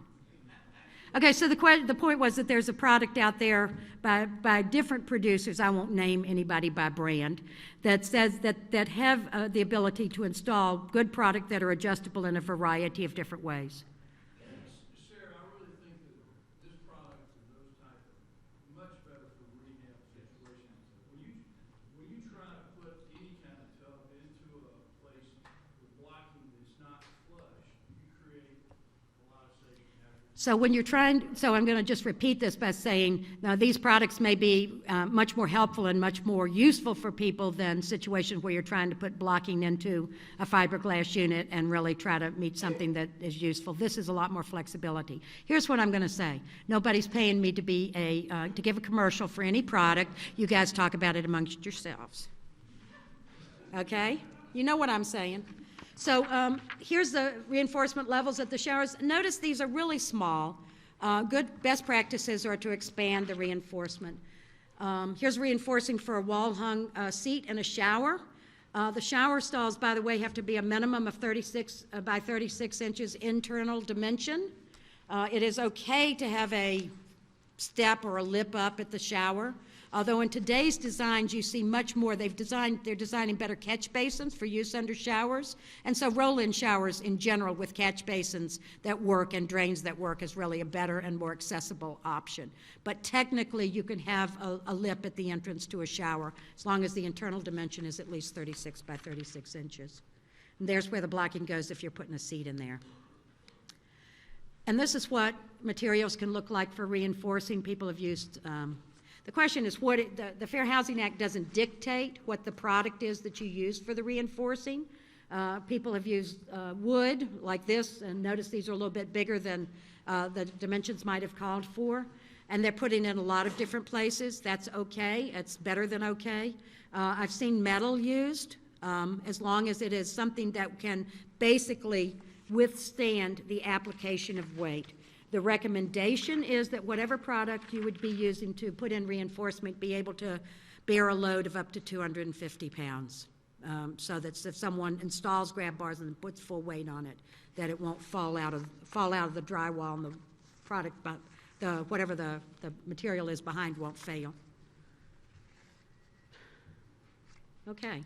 Okay, so the point was that there's a product out there by different producers, I won't name anybody by brand, that says that have the ability to install good product that are adjustable in a variety of different ways. Sarah, I really think that this product and those type are much better for rehab situations. When you try to put any kind of tub into a place with blocking that's not flush, you create a lot of safety hazards. So when you're I'm going to just repeat this by saying, now these products may be much more helpful and much more useful for people than situations where you're trying to put blocking into a fiberglass unit and really try to meet something that is useful. This is a lot more flexibility. Here's what I'm going to say. Nobody's paying me to to give a commercial for any product. You guys talk about it amongst yourselves. Okay? You know what I'm saying. So here's the reinforcement levels at the showers. Notice these are really small. Good best practices are to expand the reinforcement. Here's reinforcing for a wall-hung seat in a shower. The shower stalls, by the way, have to be a minimum of 36 by 36 inches internal dimension. It is okay to have a step or a lip up at the shower. Although in today's designs you see much more, they're designing better catch basins for use under showers, and so roll-in showers in general with catch basins that work and drains that work is really a better and more accessible option. But technically you can have a lip at the entrance to a shower as long as the internal dimension is at least 36 by 36 inches. And there's where the blocking goes if you're putting a seat in there. And this is what materials can look like for reinforcing. People have used the question is, the Fair Housing Act doesn't dictate what the product is that you use for the reinforcing. People have used wood like this, and notice these are a little bit bigger than the dimensions might have called for. And they're putting in a lot of different places. That's okay. It's better than okay. I've seen metal used, as long as it is something that can basically withstand the application of weight. The recommendation is that whatever product you would be using to put in reinforcement be able to bear a load of up to 250 pounds, so that if someone installs grab bars and puts full weight on it, that it won't fall out of the drywall and the product, but whatever the material is behind won't fail. Okay,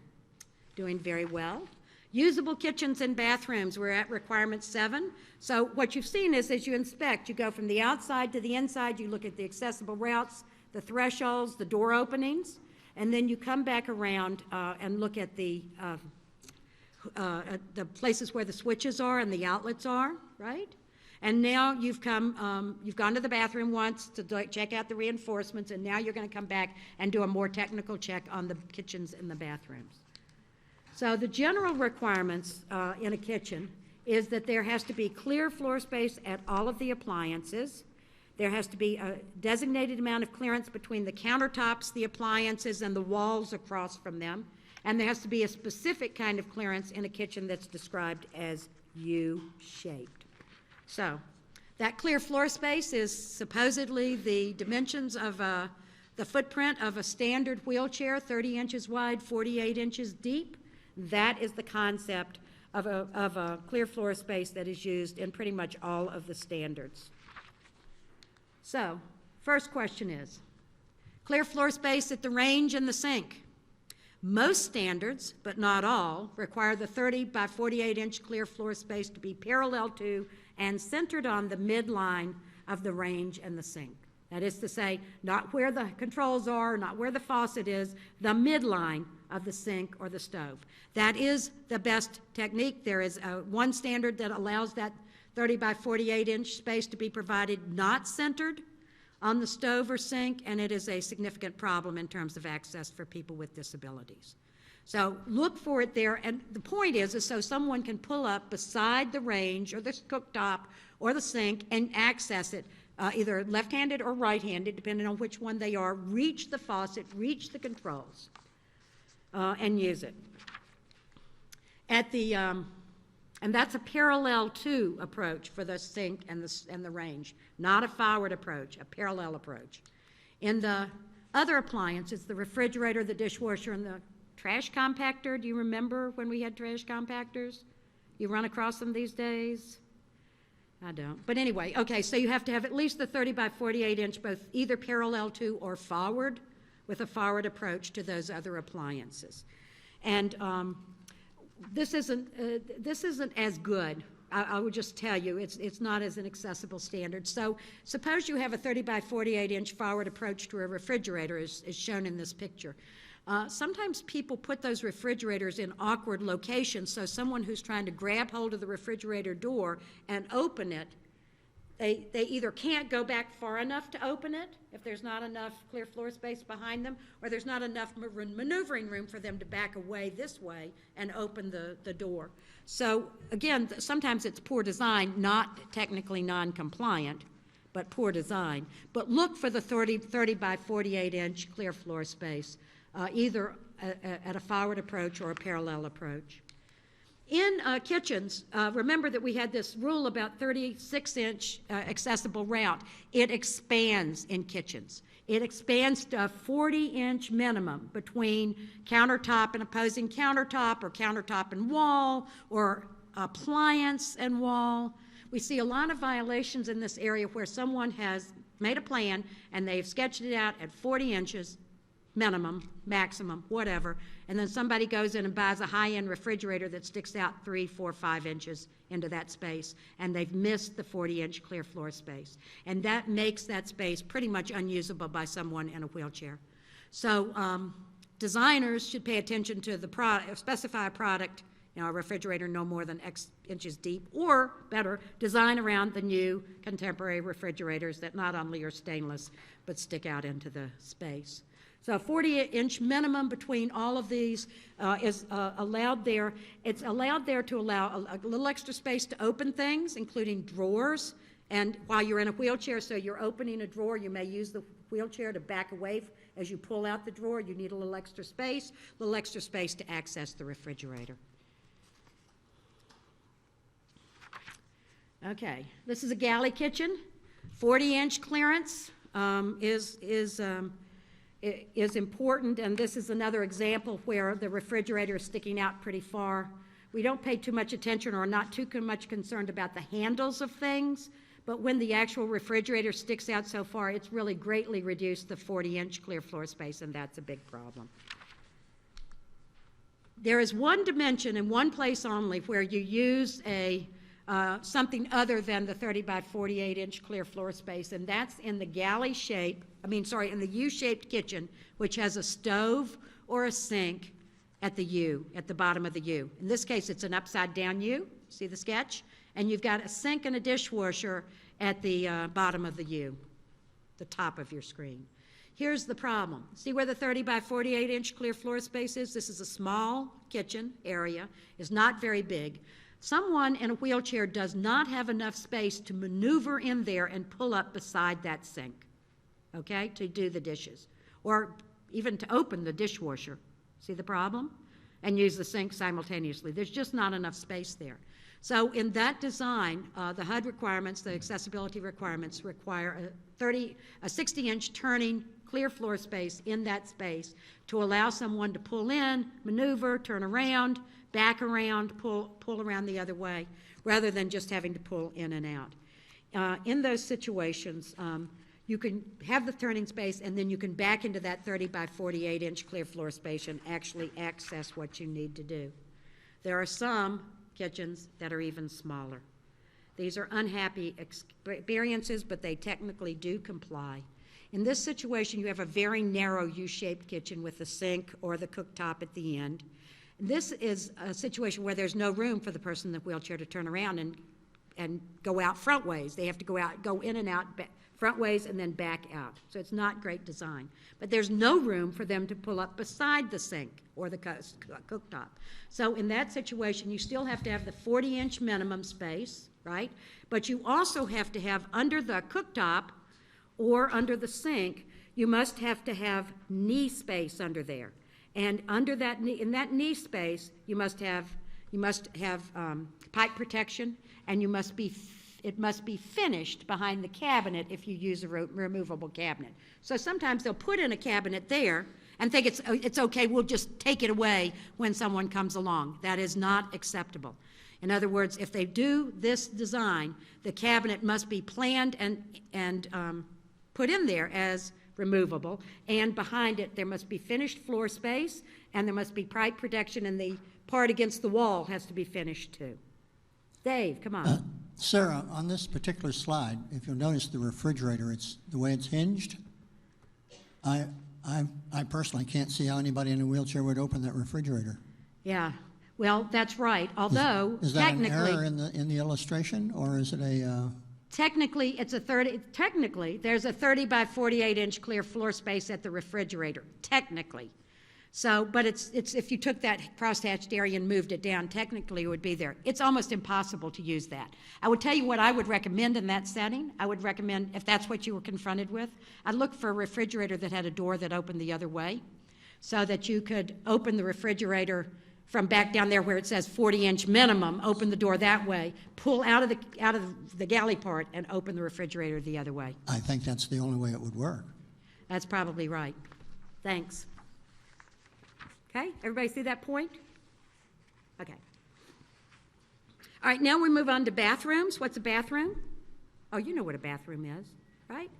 doing very well. Usable kitchens and bathrooms, we're at requirement 7. So what you've seen is as you inspect, you go from the outside to the inside, you look at the accessible routes, the thresholds, the door openings, and then you come back around and look at the places where the switches are and the outlets are, right? And now you've gone to the bathroom once to check out the reinforcements, and now you're going to come back and do a more technical check on the kitchens and the bathrooms. So the general requirements in a kitchen is that there has to be clear floor space at all of the appliances. There has to be a designated amount of clearance between the countertops, the appliances, and the walls across from them. And there has to be a specific kind of clearance in a kitchen that's described as U-shaped. So that clear floor space is supposedly the dimensions of a the footprint of a standard wheelchair, 30 inches wide, 48 inches deep. That is the concept of a clear floor space that is used in pretty much all of the standards. So, first question is, clear floor space at the range and the sink. Most standards, but not all, require the 30 by 48 inch clear floor space to be parallel to and centered on the midline of the range and the sink. That is to say, not where the controls are, not where the faucet is, the midline of the sink or the stove. That is the best technique. There is one standard that allows that 30 by 48 inch space to be provided not centered on the stove or sink, and it is a significant problem in terms of access for people with disabilities. So look for it there, and the point is so someone can pull up beside the range or the cooktop or the sink and access it, either left-handed or right-handed, depending on which one they are, reach the faucet, reach the controls, and use it. And that's a parallel to approach for the sink and the range, not a forward approach, a parallel approach. In the other appliances, the refrigerator, the dishwasher, and the trash compactor, do you remember when we had trash compactors? You run across them these days? I don't. But anyway, okay, so you have to have at least the 30 by 48 inch, both either parallel to or forward, with a forward approach to those other appliances. And this isn't as good. I would just tell you, it's not as an accessible standard. So suppose you have a 30 by 48 inch forward approach to a refrigerator, as shown in this picture. Sometimes people put those refrigerators in awkward locations, so someone who's trying to grab hold of the refrigerator door and open it, they either can't go back far enough to open it if there's not enough clear floor space behind them, or there's not enough maneuvering room for them to back away this way and open the door. So again, sometimes it's poor design, not technically non-compliant, but poor design. But look for the 30 by 48 inch clear floor space, either at a forward approach or a parallel approach. In kitchens, remember that we had this rule about 36-inch accessible route. It expands in kitchens. It expands to a 40-inch minimum between countertop and opposing countertop, or countertop and wall, or appliance and wall. We see a lot of violations in this area where someone has made a plan and they've sketched it out at 40 inches, minimum, maximum, whatever, and then somebody goes in and buys a high-end refrigerator that sticks out 3, 4, 5 inches into that space, and they've missed the 40-inch clear floor space. And that makes that space pretty much unusable by someone in a wheelchair. So designers should pay attention to the specify a product, a refrigerator no more than X inches deep, or better, design around the new contemporary refrigerators that not only are stainless, but stick out into the space. So a 40-inch minimum between all of these is allowed there. It's allowed there to allow a little extra space to open things, including drawers. And while you're in a wheelchair, so you're opening a drawer, you may use the wheelchair to back away as you pull out the drawer. You need a little extra space to access the refrigerator. Okay, this is a galley kitchen. 40-inch clearance is important, and this is another example where the refrigerator is sticking out pretty far. We don't pay too much attention or are not too much concerned about the handles of things, but when the actual refrigerator sticks out so far, it's really greatly reduced the 40-inch clear floor space, and that's a big problem. There is one dimension in one place only where you use something other than the 30 by 48 inch clear floor space, and that's in the in the U-shaped kitchen, which has a stove or a sink at the bottom of the U. In this case, it's an upside down U, see the sketch? And you've got a sink and a dishwasher at the bottom of the U, the top of your screen. Here's the problem. See where the 30 by 48 inch clear floor space is? This is a small kitchen area. It's not very big. Someone in a wheelchair does not have enough space to maneuver in there and pull up beside that sink, okay, to do the dishes, or even to open the dishwasher. See the problem? And use the sink simultaneously. There's just not enough space there. So in that design, the HUD requirements, the accessibility requirements, require a 60-inch turning clear floor space in that space to allow someone to pull in, maneuver, turn around, back around, pull around the other way, rather than just having to pull in and out. In those situations, you can have the turning space, and then you can back into that 30 by 48 inch clear floor space and actually access what you need to do. There are some kitchens that are even smaller. These are unhappy experiences, but they technically do comply. In this situation, you have a very narrow U-shaped kitchen with the sink or the cooktop at the end. This is a situation where there's no room for the person in the wheelchair to turn around and go out front ways. They have to go in and out front ways and then back out. So it's not great design. But there's no room for them to pull up beside the sink or the cooktop. So in that situation, you still have to have the 40-inch minimum space, right? But you also have to have under the cooktop or under the sink, you must have to have knee space under there. And under that knee, in that knee space, you must have pipe protection, and it must be finished behind the cabinet if you use a removable cabinet. So sometimes they'll put in a cabinet there and think it's okay, we'll just take it away when someone comes along. That is not acceptable. In other words, if they do this design, the cabinet must be planned and put in there as removable, and behind it there must be finished floor space, and there must be pipe protection, and the part against the wall has to be finished too. Dave, come on. Sarah, on this particular slide, if you'll notice the refrigerator, it's the way it's hinged. I personally can't see how anybody in a wheelchair would open that refrigerator. Yeah, well, that's right. Although Is that an technically, error in the illustration, or is it a? technically, it's a 30. Technically, there's a 30 by 48 inch clear floor space at the refrigerator. Technically, so, but it's if you took that crosshatched area and moved it down, technically it would be there. It's almost impossible to use that. I would tell you what I would recommend in that setting. I would recommend, if that's what you were confronted with, I'd look for a refrigerator that had a door that opened the other way, so that you could open the refrigerator from back down there where it says 40-inch minimum, open the door that way, pull out of the galley part, and open the refrigerator the other way. I think that's the only way it would work. That's probably right. Thanks. Okay, everybody see that point? Okay. All right, now we move on to bathrooms. What's a bathroom? Oh, you know what a bathroom is, right?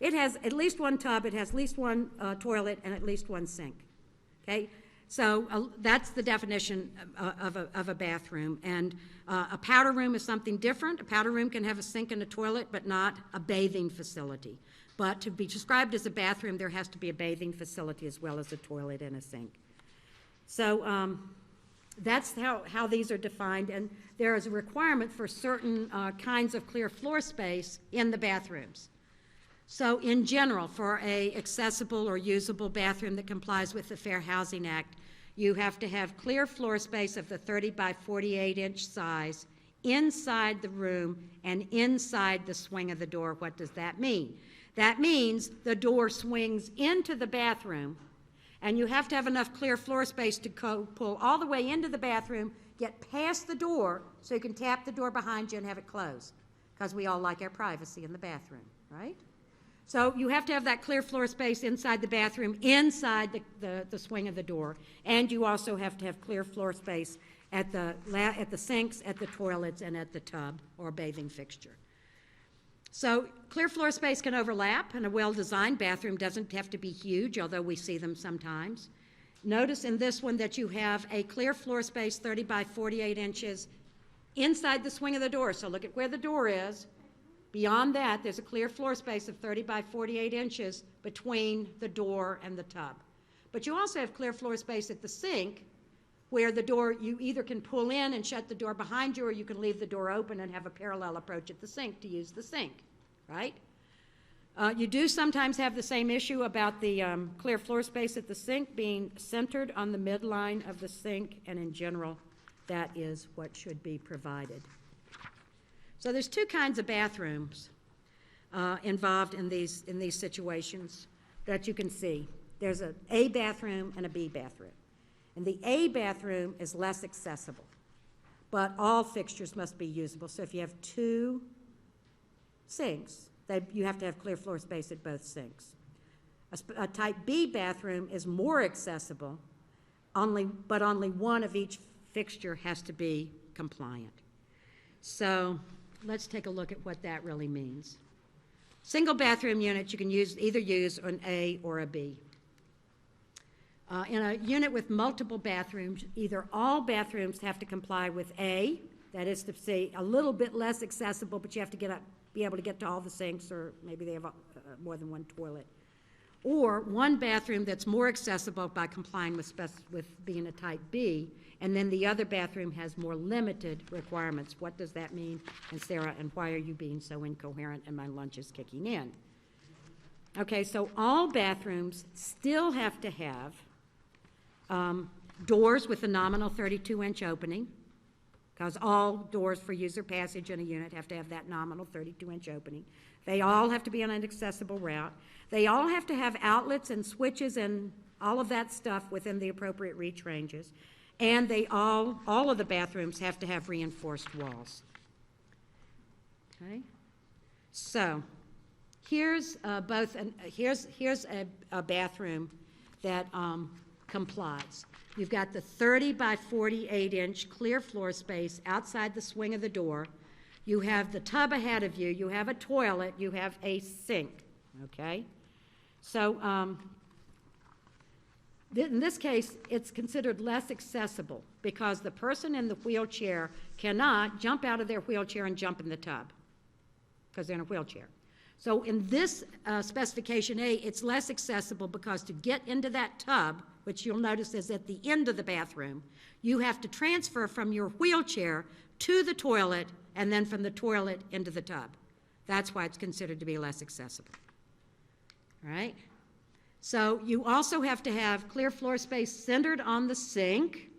It has at least one tub, it has at least one toilet, and at least one sink. Okay, so that's the definition of a bathroom. And a powder room is something different. A powder room can have a sink and a toilet, but not a bathing facility. But to be described as a bathroom, there has to be a bathing facility as well as a toilet and a sink. So that's how these are defined, and there is a requirement for certain kinds of clear floor space in the bathrooms. So in general, for a accessible or usable bathroom that complies with the Fair Housing Act, you have to have clear floor space of the 30 by 48 inch size inside the room and inside the swing of the door. What does that mean? That means the door swings into the bathroom, and you have to have enough clear floor space to pull all the way into the bathroom, get past the door so you can tap the door behind you and have it closed, because we all like our privacy in the bathroom, right? So you have to have that clear floor space inside the bathroom, inside the swing of the door, and you also have to have clear floor space at the sinks, at the toilets, and at the tub or bathing fixture. So clear floor space can overlap, and a well-designed bathroom doesn't have to be huge, although we see them sometimes. Notice in this one that you have a clear floor space 30 by 48 inches inside the swing of the door. So look at where the door is. Beyond that, there's a clear floor space of 30 by 48 inches between the door and the tub. But you also have clear floor space at the sink, where the door, you either can pull in and shut the door behind you, or you can leave the door open and have a parallel approach at the sink to use the sink, right? You do sometimes have the same issue about the clear floor space at the sink being centered on the midline of the sink, and in general, that is what should be provided. So there's two kinds of bathrooms involved in these situations that you can see. There's an A bathroom and a B bathroom. And the A bathroom is less accessible, but all fixtures must be usable. So if you have two sinks, you have to have clear floor space at both sinks. A type B bathroom is more accessible, but only one of each fixture has to be compliant. So let's take a look at what that really means. Single bathroom units, you can either use an A or a B. In a unit with multiple bathrooms, either all bathrooms have to comply with A, that is to say a little bit less accessible, but you have to be able to get to all the sinks, or maybe they have more than one toilet. Or one bathroom that's more accessible by complying with being a type B, and then the other bathroom has more limited requirements. What does that mean? And Sarah, and why are you being so incoherent and my lunch is kicking in? Okay, so all bathrooms still have to have doors with a nominal 32-inch opening, because all doors for user passage in a unit have to have that nominal 32-inch opening. They all have to be on an accessible route. They all have to have outlets and switches and all of that stuff within the appropriate reach ranges. And all of the bathrooms have to have reinforced walls. Okay? So here's a bathroom that complies. You've got the 30 by 48-inch clear floor space outside the swing of the door. You have the tub ahead of you. You have a toilet. You have a sink. Okay? So in this case, it's considered less accessible because the person in the wheelchair cannot jump out of their wheelchair and jump in the tub because they're in a wheelchair. So in this specification A, it's less accessible because to get into that tub, which you'll notice is at the end of the bathroom, you have to transfer from your wheelchair to the toilet and then from the toilet into the tub. That's why it's considered to be less accessible. All right? So you also have to have clear floor space centered on the sink,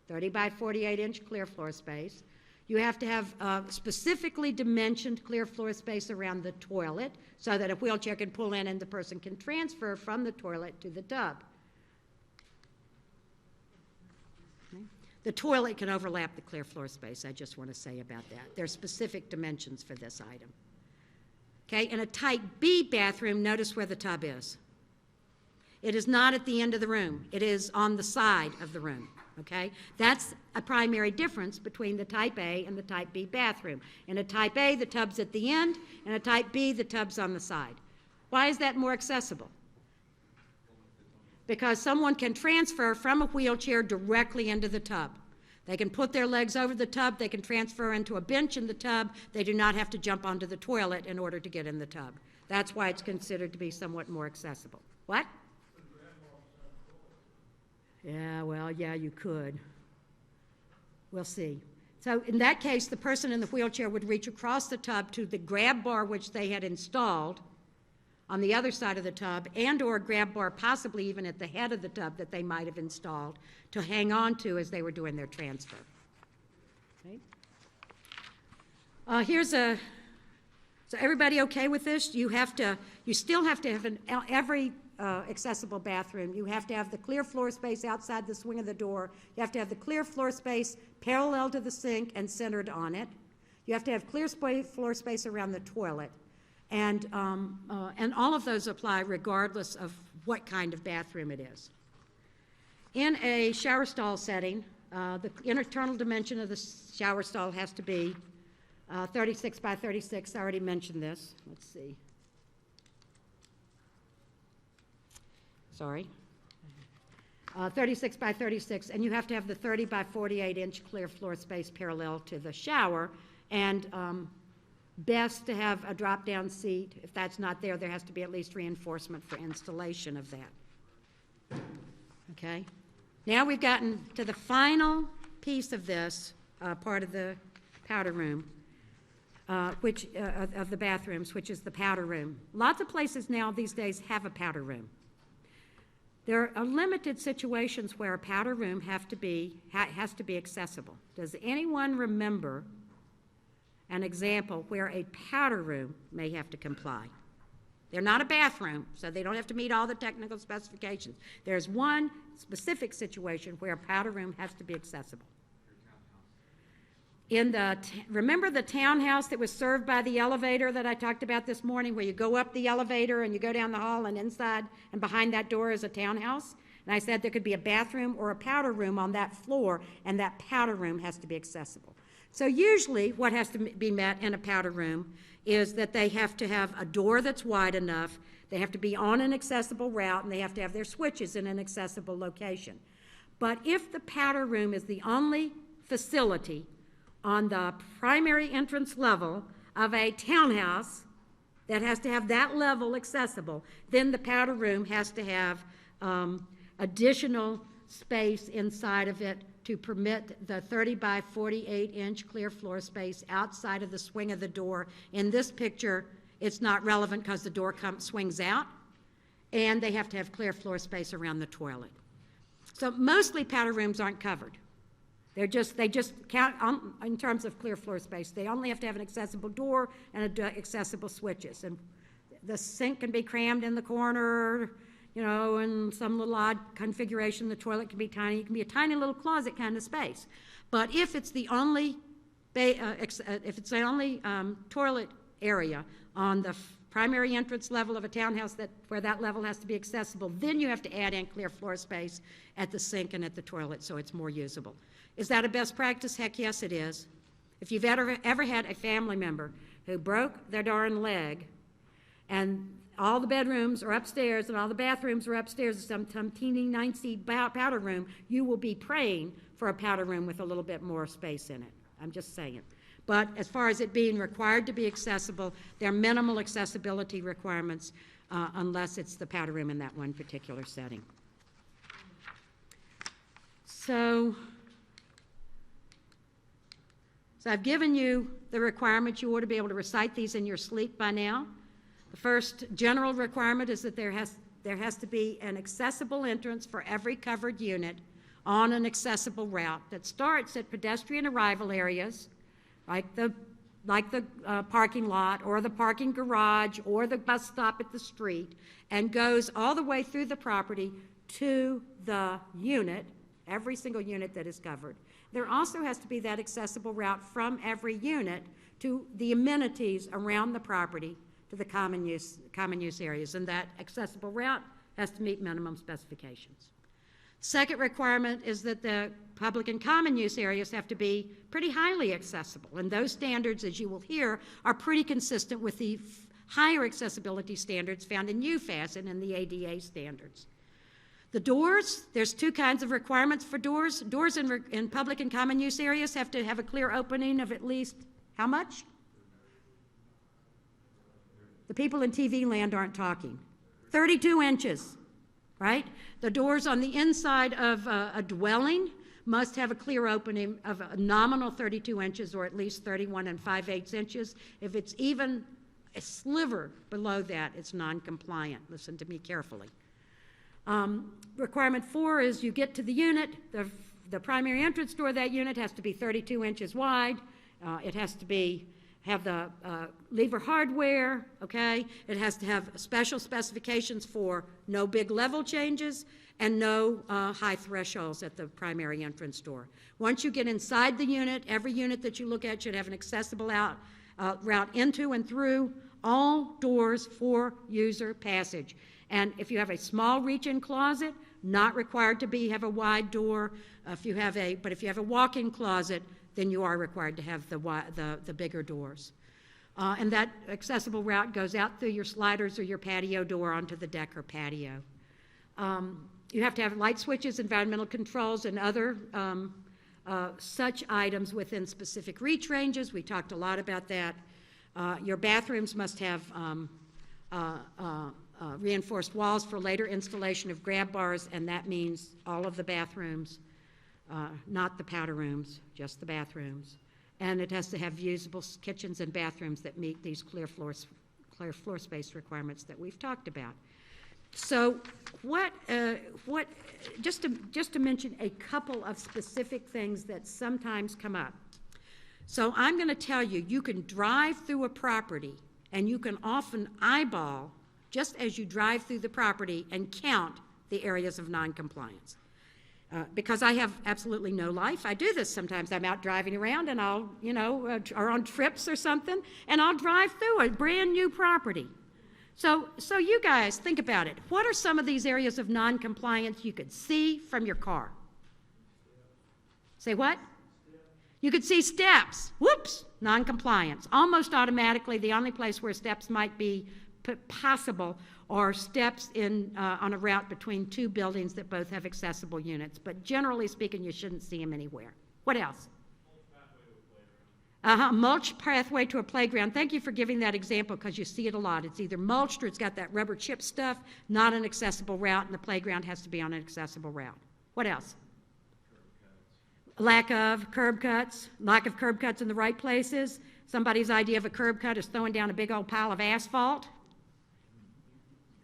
30 by 48-inch clear floor space. You have to have specifically dimensioned clear floor space around the toilet so that a wheelchair can pull in and the person can transfer from the toilet to the tub. Okay. The toilet can overlap the clear floor space, I just want to say about that. There are specific dimensions for this item. Okay, in a type B bathroom, notice where the tub is. It is not at the end of the room. It is on the side of the room, okay? That's a primary difference between the type A and the type B bathroom. In a type A, the tub's at the end. In a type B, the tub's on the side. Why is that more accessible? Because someone can transfer from a wheelchair directly into the tub. They can put their legs over the tub. They can transfer into a bench in the tub. They do not have to jump onto the toilet in order to get in the tub. That's why it's considered to be somewhat more accessible. What? Yeah, well, yeah, you could. We'll see. So in that case, the person in the wheelchair would reach across the tub to the grab bar which they had installed on the other side of the tub, and or a grab bar possibly even at the head of the tub that they might have installed to hang on to as they were doing their transfer. Okay. So everybody okay with this? You still have to have every accessible bathroom. You have to have the clear floor space outside the swing of the door. You have to have the clear floor space parallel to the sink and centered on it. You have to have clear floor space around the toilet. And all of those apply regardless of what kind of bathroom it is. In a shower stall setting, the internal dimension of the shower stall has to be 36 by 36. I already mentioned this. Let's see. Sorry. 36 by 36, and you have to have the 30 by 48-inch clear floor space parallel to the shower, and best to have a drop-down seat. If that's not there, there has to be at least reinforcement for installation of that. Okay? Now we've gotten to the final piece of this part of the powder room, of the bathrooms, which is the powder room. Lots of places now these days have a powder room. There are limited situations where a powder room has to be accessible. Does anyone remember an example where a powder room may have to comply? They're not a bathroom, so they don't have to meet all the technical specifications. There's one specific situation where a powder room has to be accessible. remember the townhouse that was served by the elevator that I talked about this morning, where you go up the elevator and you go down the hall and inside and behind that door is a townhouse? And I said there could be a bathroom or a powder room on that floor, and that powder room has to be accessible. So usually what has to be met in a powder room is that they have to have a door that's wide enough, they have to be on an accessible route, and they have to have their switches in an accessible location. But if the powder room is the only facility on the primary entrance level of a townhouse that has to have that level accessible, then the powder room has to have additional space inside of it to permit the 30 by 48 inch clear floor space outside of the swing of the door. In this picture, it's not relevant because the door swings out, and they have to have clear floor space around the toilet. So mostly powder rooms aren't covered. They just count in terms of clear floor space. They only have to have an accessible door and accessible switches. And the sink can be crammed in the corner, you know, in some little odd configuration. The toilet can be tiny. It can be a tiny little closet kind of space. But if it's the only toilet area on the primary entrance level of a townhouse where that level has to be accessible, then you have to add in clear floor space at the sink and at the toilet so it's more usable. Is that a best practice? Heck yes, it is. If you've ever had a family member who broke their darn leg and all the bedrooms are upstairs and all the bathrooms are upstairs, some teeny 9-seat powder room, you will be praying for a powder room with a little bit more space in it. I'm just saying. But as far as it being required to be accessible, there are minimal accessibility requirements unless it's the powder room in that one particular setting. So I've given you the requirements. You ought to be able to recite these in your sleep by now. The first general requirement is that there has to be an accessible entrance for every covered unit on an accessible route that starts at pedestrian arrival areas, like the parking lot or the parking garage or the bus stop at the street, and goes all the way through the property to the unit, every single unit that is covered. There also has to be that accessible route from every unit to the amenities around the property, to the common use areas, and that accessible route has to meet minimum specifications. Second requirement is that the public and common use areas have to be pretty highly accessible, and those standards, as you will hear, are pretty consistent with the higher accessibility standards found in UFAS and in the ADA standards. The doors, there's two kinds of requirements for doors. Doors in public and common use areas have to have a clear opening of at least, how much? The people in TV land aren't talking. 32 inches, right? The doors on the inside of a dwelling must have a clear opening of a nominal 32 inches or at least 31 5/8 inches. If it's even a sliver below that, it's non-compliant. Listen to me carefully. Requirement 4 is you get to the unit, the primary entrance door of that unit has to be 32 inches wide. It has to have the lever hardware, okay? It has to have special specifications for no big level changes and no high thresholds at the primary entrance door. Once you get inside the unit, every unit that you look at should have an accessible route into and through all doors for user passage. And if you have a small reach-in closet, not required to have a wide door. If you have a walk-in closet, then you are required to have the bigger doors. And that accessible route goes out through your sliders or your patio door onto the deck or patio. You have to have light switches, environmental controls, and other such items within specific reach ranges. We talked a lot about that. Your bathrooms must have reinforced walls for later installation of grab bars, and that means all of the bathrooms, not the powder rooms, just the bathrooms. And it has to have usable kitchens and bathrooms that meet these clear floor space requirements that we've talked about. So just to mention a couple of specific things that sometimes come up. So I'm going to tell you, you can drive through a property and you can often eyeball just as you drive through the property and count the areas of noncompliance. Because I have absolutely no life. I do this sometimes. I'm out driving around and I'll, or on trips or something, and I'll drive through a brand new property. So you guys, think about it. What are some of these areas of non-compliance you could see from your car? Say what? You could see steps. Whoops, non-compliance. Almost automatically, the only place where steps might be possible are steps on a route between two buildings that both have accessible units. But generally speaking, you shouldn't see them anywhere. What else? Mulch pathway to a playground. Thank you for giving that example because you see it a lot. It's either mulched or it's got that rubber chip stuff, not an accessible route, and the playground has to be on an accessible route. What else? Lack of curb cuts in the right places. Somebody's idea of a curb cut is throwing down a big old pile of asphalt.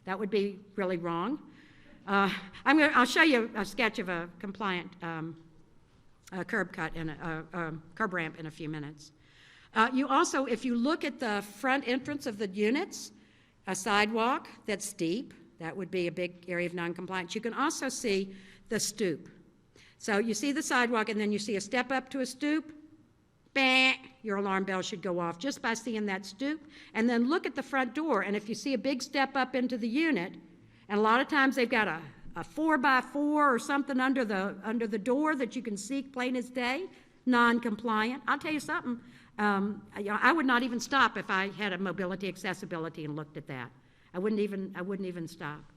That would be really wrong. I'll show you a sketch of a compliant curb cut and a curb ramp in a few minutes. You also, if you look at the front entrance of the units, a sidewalk that's steep, that would be a big area of noncompliance. You can also see the stoop. So you see the sidewalk and then you see a step up to a stoop, bang, your alarm bell should go off just by seeing that stoop. And then look at the front door, and if you see a big step up into the unit, and a lot of times they've got a 4x4 or something under the door that you can see plain as day, non-compliant. I'll tell you something, I would not even stop if I had a mobility accessibility and looked at that. I wouldn't even stop.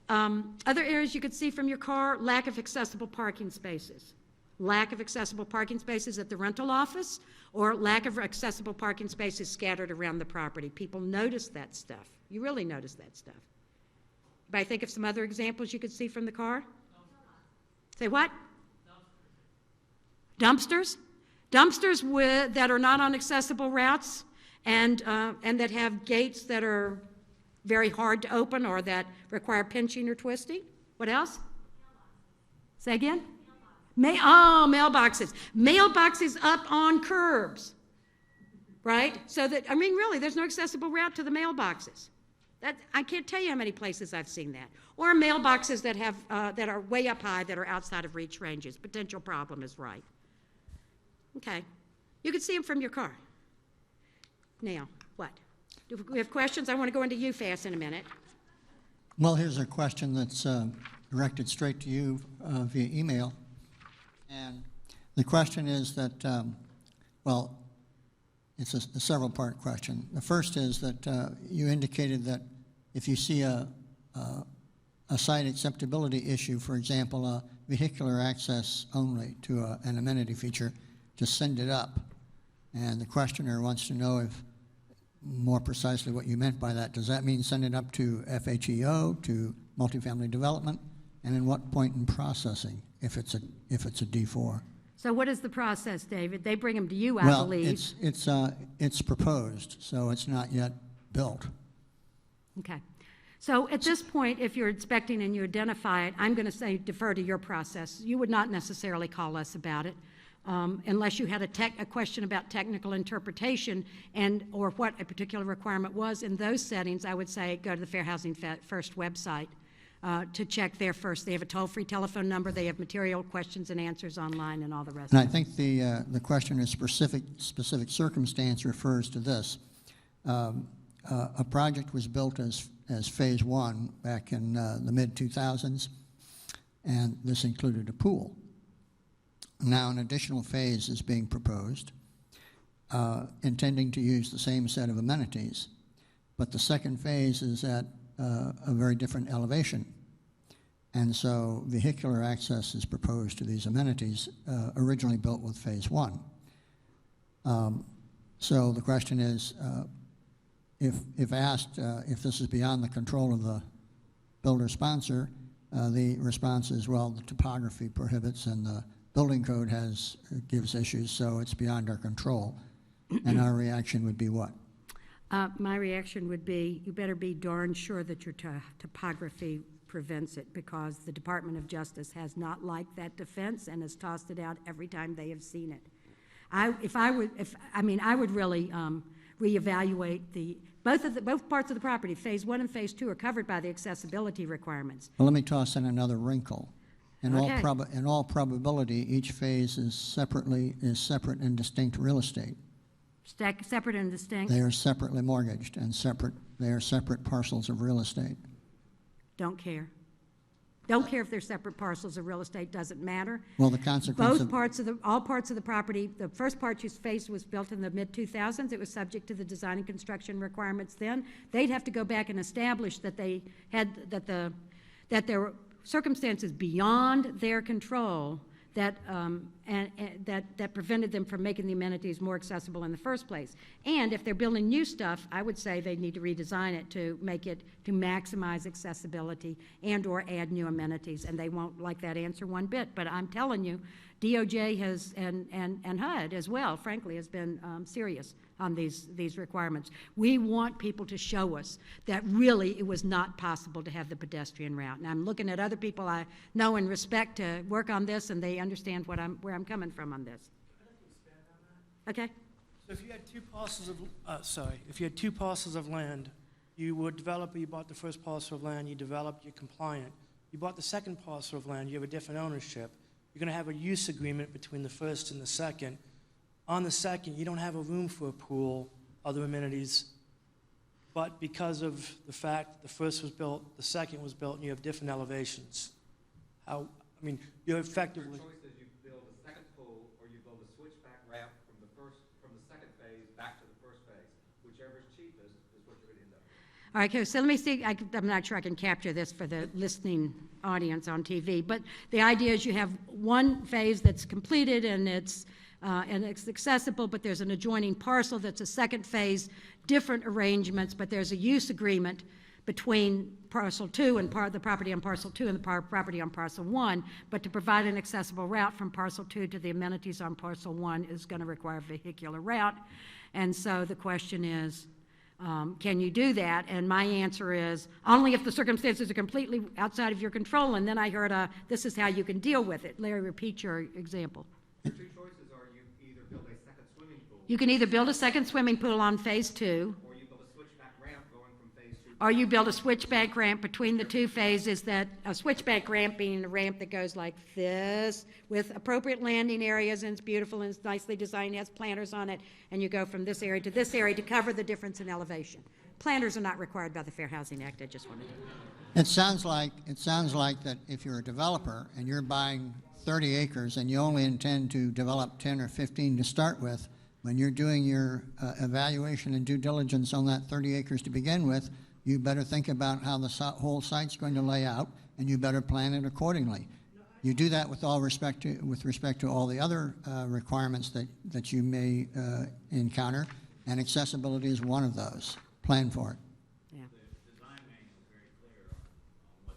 Other areas you could see from your car, lack of accessible parking spaces. Lack of accessible parking spaces at the rental office, or lack of accessible parking spaces scattered around the property. People notice that stuff. You really notice that stuff. Anybody think of some other examples you could see from the car? Say what? Dumpsters. Dumpsters that are not on accessible routes and that have gates that are very hard to open or that require pinching or twisting. What else? Say again? Mailboxes. Mailboxes up on curbs, right? So that, really, there's no accessible route to the mailboxes. I can't tell you how many places I've seen that. Or mailboxes that have that are way up high that are outside of reach ranges. Potential problem is right. Okay. You can see them from your car. Now, what? Do we have questions? I want to go into UFAS in a minute. Well, here's a question that's directed straight to you via email. And the question is that, it's a several-part question. The first is that you indicated that if you see a site acceptability issue, for example, a vehicular access only to an amenity feature, to send it up. And the questioner wants to know if more precisely what you meant by that. Does that mean send it up to FHEO, to multifamily development, and in what point in processing if it's a D4? So what is the process, David? They bring them to you, I believe. Well, it's proposed, so it's not yet built. Okay. So at this point, if you're inspecting and you identify it, I'm going to say defer to your process. You would not necessarily call us about it unless you had a question about technical interpretation or what a particular requirement was. In those settings, I would say go to the Fair Housing First website to check there first. They have a toll-free telephone number. They have material questions and answers online and all the rest. And I think the questioner's specific circumstance refers to this. A project was built as phase one back in the mid-2000s, and this included a pool. Now an additional phase is being proposed, intending to use the same set of amenities, but the second phase is at a very different elevation. And so vehicular access is proposed to these amenities, originally built with phase one. So the question is, if asked if this is beyond the control of the builder sponsor, the response is, well, the topography prohibits and the building code gives issues, so it's beyond our control. And our reaction would be what? My reaction would be, you better be darn sure that your topography prevents it, because the Department of Justice has not liked that defense and has tossed it out every time they have seen it. I would really reevaluate both parts of the property. Phase one and phase two are covered by the accessibility requirements. Well, let me toss in another wrinkle. In Okay. in all probability, each phase is separate and distinct real estate. Separate and distinct? They are separately mortgaged and they are separate parcels of real estate. Don't care. Don't care if they're separate parcels of real estate, doesn't matter. Well, the consequence All parts of the property, the first part you faced was built in the mid-2000s. It was subject to the design and construction requirements then. They'd have to go back and establish that that there were circumstances beyond their control that prevented them from making the amenities more accessible in the first place. And if they're building new stuff, I would say they need to redesign it to maximize accessibility and/or add new amenities, and they won't like that answer one bit. But I'm telling you, DOJ has, and HUD as well, frankly, has been serious on these requirements. We want people to show us that really it was not possible to have the pedestrian route. And I'm looking at other people I know and respect to work on this, and they understand where I'm coming from on this. Okay? So if you had two parcels of land, you were a developer, you bought the first parcel of land, you developed, you're compliant. You bought the second parcel of land, you have a different ownership. You're going to have a use agreement between the first and the second. On the second, you don't have a room for a pool, other amenities, but because of the fact the first was built, the second was built, and you have different elevations. You're effectively... Your choice is you build a second pool, or you build a switchback ramp from the second phase back to the first phase. Whichever is cheapest is what you're going to end up with. All right, okay, so let me see, I'm not sure I can capture this for the listening audience on TV, but the idea is you have one phase that's completed and it's accessible, but there's an adjoining parcel that's a second phase, different arrangements, but there's a use agreement between parcel 2 and the property on parcel 2 and the property on parcel 1, but to provide an accessible route from parcel 2 to the amenities on parcel 1 is going to require a vehicular route. And so the question is, can you do that? And my answer is, only if the circumstances are completely outside of your control. And then I heard, this is how you can deal with it. Larry, repeat your example. Your two choices are you either build a second swimming pool, You can either build a second swimming pool on phase 2, or you build a switchback ramp going from phase 2. or you build a switchback ramp between the two phases, that a switchback ramp being a ramp that goes like this with appropriate landing areas, and it's beautiful and it's nicely designed, has planters on it, and you go from this area to cover the difference in elevation. Planters are not required by the Fair Housing Act, I just wanted to. It sounds like that if you're a developer and you're buying 30 acres and you only intend to develop 10 or 15 to start with, when you're doing your evaluation and due diligence on that 30 acres to begin with, you better think about how the whole site's going to lay out, and you better plan it accordingly. You do that with respect to all the other requirements that you may encounter, and accessibility is one of those. Plan for it. Yeah. The design manual is very clear on what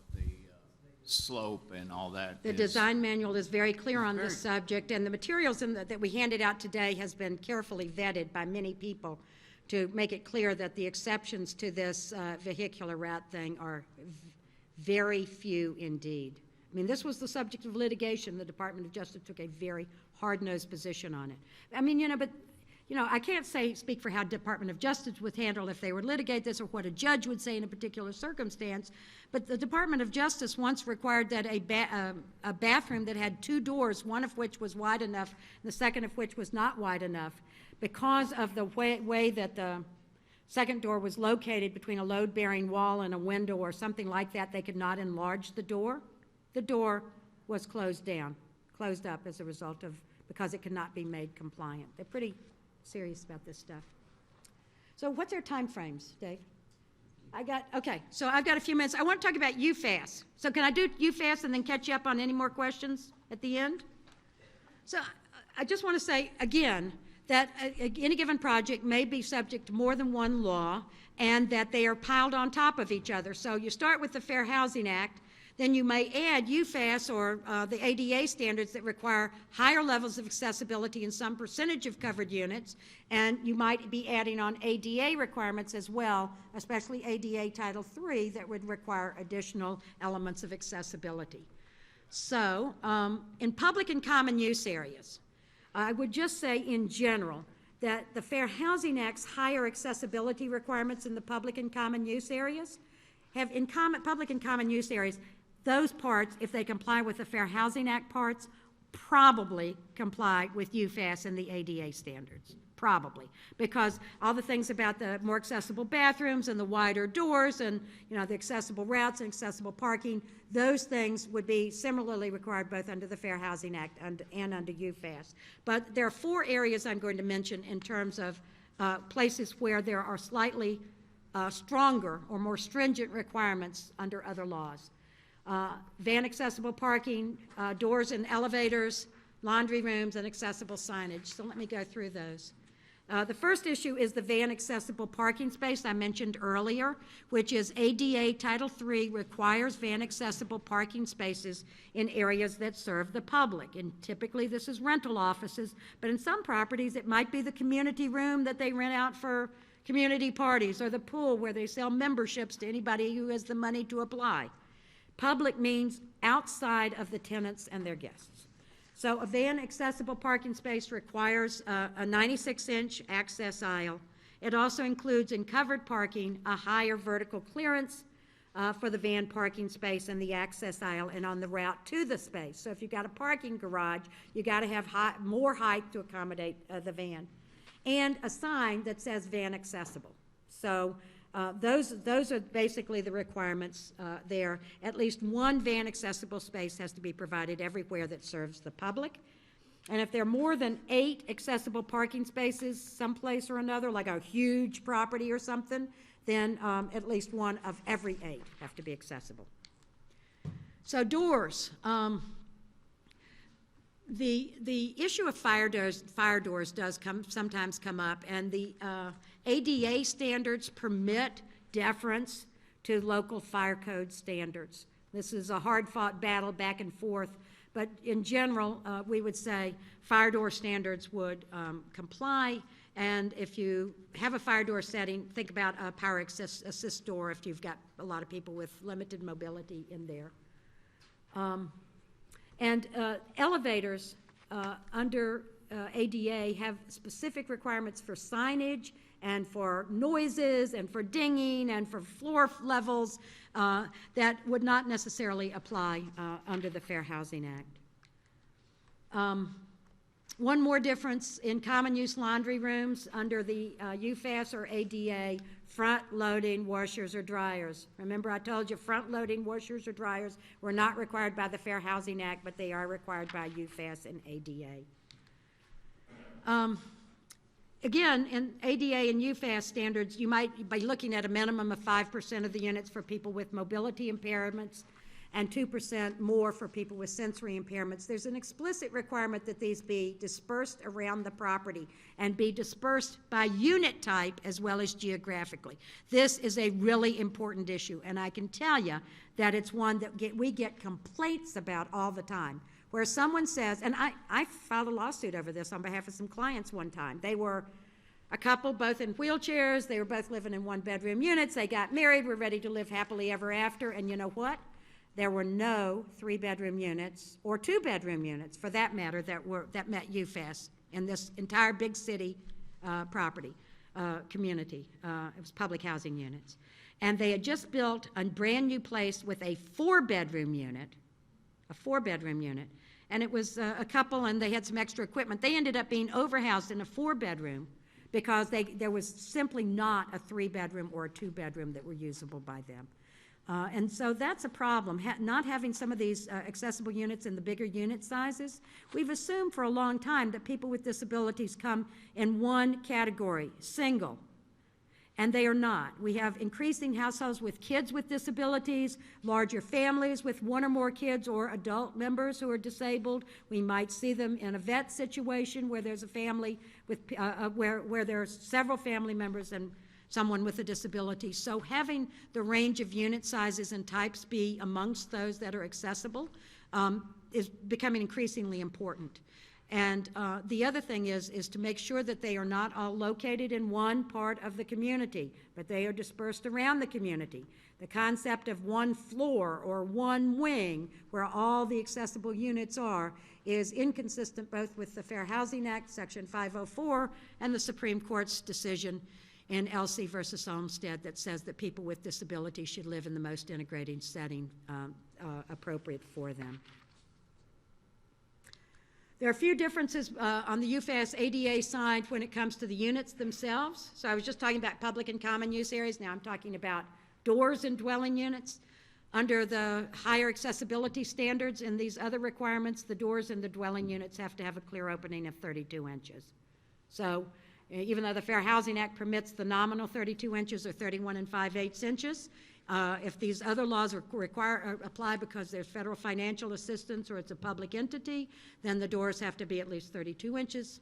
the slope and all that The is. design manual is very clear on this subject, and the materials that we handed out today has been carefully vetted by many people to make it clear that the exceptions to this vehicular route thing are very few indeed. I mean, this was the subject of litigation. The Department of Justice took a very hard-nosed position on it. I mean, I can't speak for how Department of Justice would handle if they would litigate this, or what a judge would say in a particular circumstance, but the Department of Justice once required that a bathroom that had 2 doors, one of which was wide enough, and the second of which was not wide enough, because of the way that the second door was located between a load-bearing wall and a window or something like that, they could not enlarge the door. The door was closed up as a result of, because it could not be made compliant. They're pretty serious about this stuff. So what's our time frames, Dave? Okay, so I've got a few minutes. I want to talk about UFAS. So can I do UFAS and then catch you up on any more questions at the end? So I just want to say again that any given project may be subject to more than one law, and that they are piled on top of each other. So you start with the Fair Housing Act, then you may add UFAS or the ADA standards that require higher levels of accessibility in some percentage of covered units, and you might be adding on ADA requirements as well, especially ADA Title III, that would require additional elements of accessibility. So in public and common use areas, I would just say in general that the Fair Housing Act's higher accessibility requirements in the public and common use areas public and common use areas, those parts, if they comply with the Fair Housing Act parts, probably comply with UFAS and the ADA standards, probably, because all the things about the more accessible bathrooms and the wider doors and, you know, the accessible routes and accessible parking, those things would be similarly required both under the Fair Housing Act and under UFAS. But there are 4 areas I'm going to mention in terms of places where there are slightly stronger or more stringent requirements under other laws. Van accessible parking, doors and elevators, laundry rooms, and accessible signage. So let me go through those. The first issue is the van accessible parking space I mentioned earlier, which is ADA Title III requires van accessible parking spaces in areas that serve the public. And typically this is rental offices, but in some properties it might be the community room that they rent out for community parties, or the pool where they sell memberships to anybody who has the money to apply. Public means outside of the tenants and their guests. So a van accessible parking space requires a 96-inch access aisle. It also includes in covered parking a higher vertical clearance for the van parking space and the access aisle and on the route to the space. So if you've got a parking garage, you got to have more height to accommodate the van. And a sign that says van accessible. So those are basically the requirements there. At least one van accessible space has to be provided everywhere that serves the public. And if there are more than 8 accessible parking spaces someplace or another, like a huge property or something, then at least one of every 8 have to be accessible. So doors. The issue of fire doors does sometimes come up, and the ADA standards permit deference to local fire code standards. This is a hard-fought battle back and forth, but in general, we would say fire door standards would comply, and if you have a fire door setting, think about a power assist door if you've got a lot of people with limited mobility in there. And elevators under ADA have specific requirements for signage and for noises and for dinging and for floor levels that would not necessarily apply under the Fair Housing Act. One more difference in common use laundry rooms under the UFAS or ADA, front-loading washers or dryers. Remember I told you front-loading washers or dryers were not required by the Fair Housing Act, but they are required by UFAS and ADA. Again, in ADA and UFAS standards, you might be looking at a minimum of 5% of the units for people with mobility impairments and 2% more for people with sensory impairments. There's an explicit requirement that these be dispersed around the property and be dispersed by unit type as well as geographically. This is a really important issue, and I can tell you that it's one that we get complaints about all the time, where someone says, and I filed a lawsuit over this on behalf of some clients one time. They were a couple, both in wheelchairs. They were both living in 1-bedroom units. They got married, were ready to live happily ever after, and you know what? There were no 3-bedroom units or 2-bedroom units, for that matter, that met UFAS in this entire big city property community. It was public housing units. And they had just built a brand new place with a 4-bedroom unit, and it was a couple, and they had some extra equipment. They ended up being overhoused in a 4-bedroom because there was simply not a 3-bedroom or a 2-bedroom that were usable by them. And so that's a problem, not having some of these accessible units in the bigger unit sizes. We've assumed for a long time that people with disabilities come in one category, single, and they are not. We have increasing households with kids with disabilities, larger families with 1 or more kids or adult members who are disabled. We might see them in a vet situation where there's a family with, where there's several family members and someone with a disability. So having the range of unit sizes and types be amongst those that are accessible is becoming increasingly important. And the other thing is to make sure that they are not all located in one part of the community, but they are dispersed around the community. The concept of one floor or one wing where all the accessible units are is inconsistent both with the Fair Housing Act, Section 504, and the Supreme Court's decision in Elsie versus Olmsted that says that people with disabilities should live in the most integrated setting appropriate for them. There are a few differences on the UFAS ADA side when it comes to the units themselves. So I was just talking about public and common use areas. Now I'm talking about doors in dwelling units. Under the higher accessibility standards and these other requirements, the doors in the dwelling units have to have a clear opening of 32 inches. So even though the Fair Housing Act permits the nominal 32 inches or 31 5/8 inches, if these other laws apply because there's federal financial assistance or it's a public entity, then the doors have to be at least 32 inches,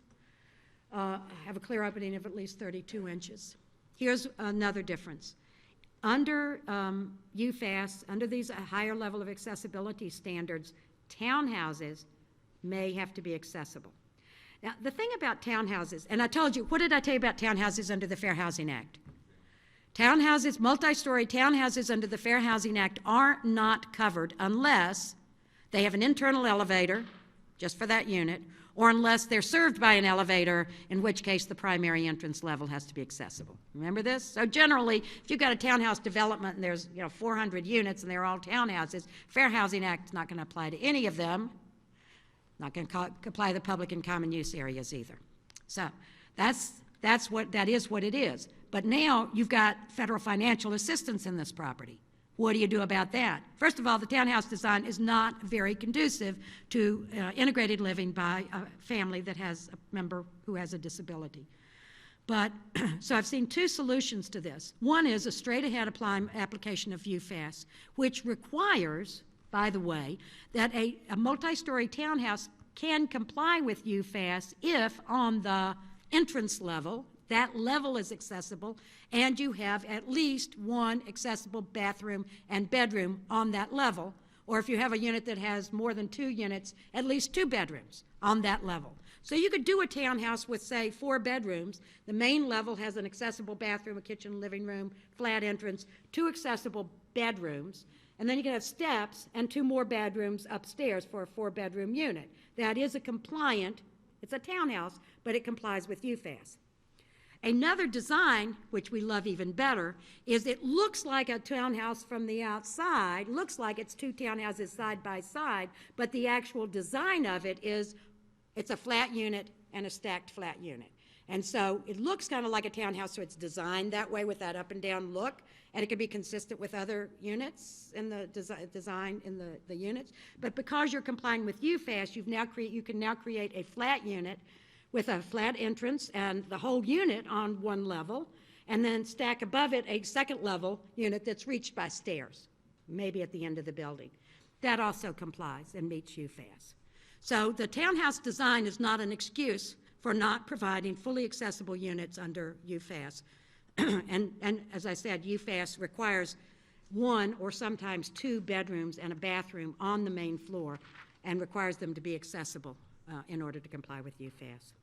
have a clear opening of at least 32 inches. Here's another difference. Under UFAS, under these higher level of accessibility standards, townhouses may have to be accessible. Now, the thing about townhouses, and I told you, what did I tell you about townhouses under the Fair Housing Act? Townhouses, multi-story townhouses under the Fair Housing Act are not covered unless they have an internal elevator, just for that unit, or unless they're served by an elevator, in which case the primary entrance level has to be accessible. Remember this? So generally, if you've got a townhouse development and there's 400 units and they're all townhouses, Fair Housing Act is not going to apply to any of them. Not going to apply to the public and common use areas either. So that is what it is. But now you've got federal financial assistance in this property. What do you do about that? First of all, the townhouse design is not very conducive to integrated living by a family that has a member who has a disability. But, so I've seen two solutions to this. One is a straight-ahead application of UFAS, which requires, by the way, that a multi-story townhouse can comply with UFAS if on the entrance level, that level is accessible, and you have at least one accessible bathroom and bedroom on that level, or if you have a unit that has more than 2 units, at least 2 bedrooms on that level. So you could do a townhouse with, say, 4 bedrooms. The main level has an accessible bathroom, a kitchen, living room, flat entrance, 2 accessible bedrooms, and then you can have steps and 2 more bedrooms upstairs for a 4-bedroom unit. That is a compliant, it's a townhouse, but it complies with UFAS. Another design, which we love even better, is it looks like a townhouse from the outside, looks like it's 2 townhouses side by side, but the actual design of it is it's a flat unit and a stacked flat unit. And so it looks kind of like a townhouse, so it's designed that way with that up and down look, and it can be consistent with other units in the design in the units. But because you're complying with UFAS, you can now create a flat unit with a flat entrance and the whole unit on one level, and then stack above it a second level unit that's reached by stairs, maybe at the end of the building. That also complies and meets UFAS. So the townhouse design is not an excuse for not providing fully accessible units under UFAS. and as I said, UFAS requires 1 or sometimes 2 bedrooms and a bathroom on the main floor and requires them to be accessible in order to comply with UFAS.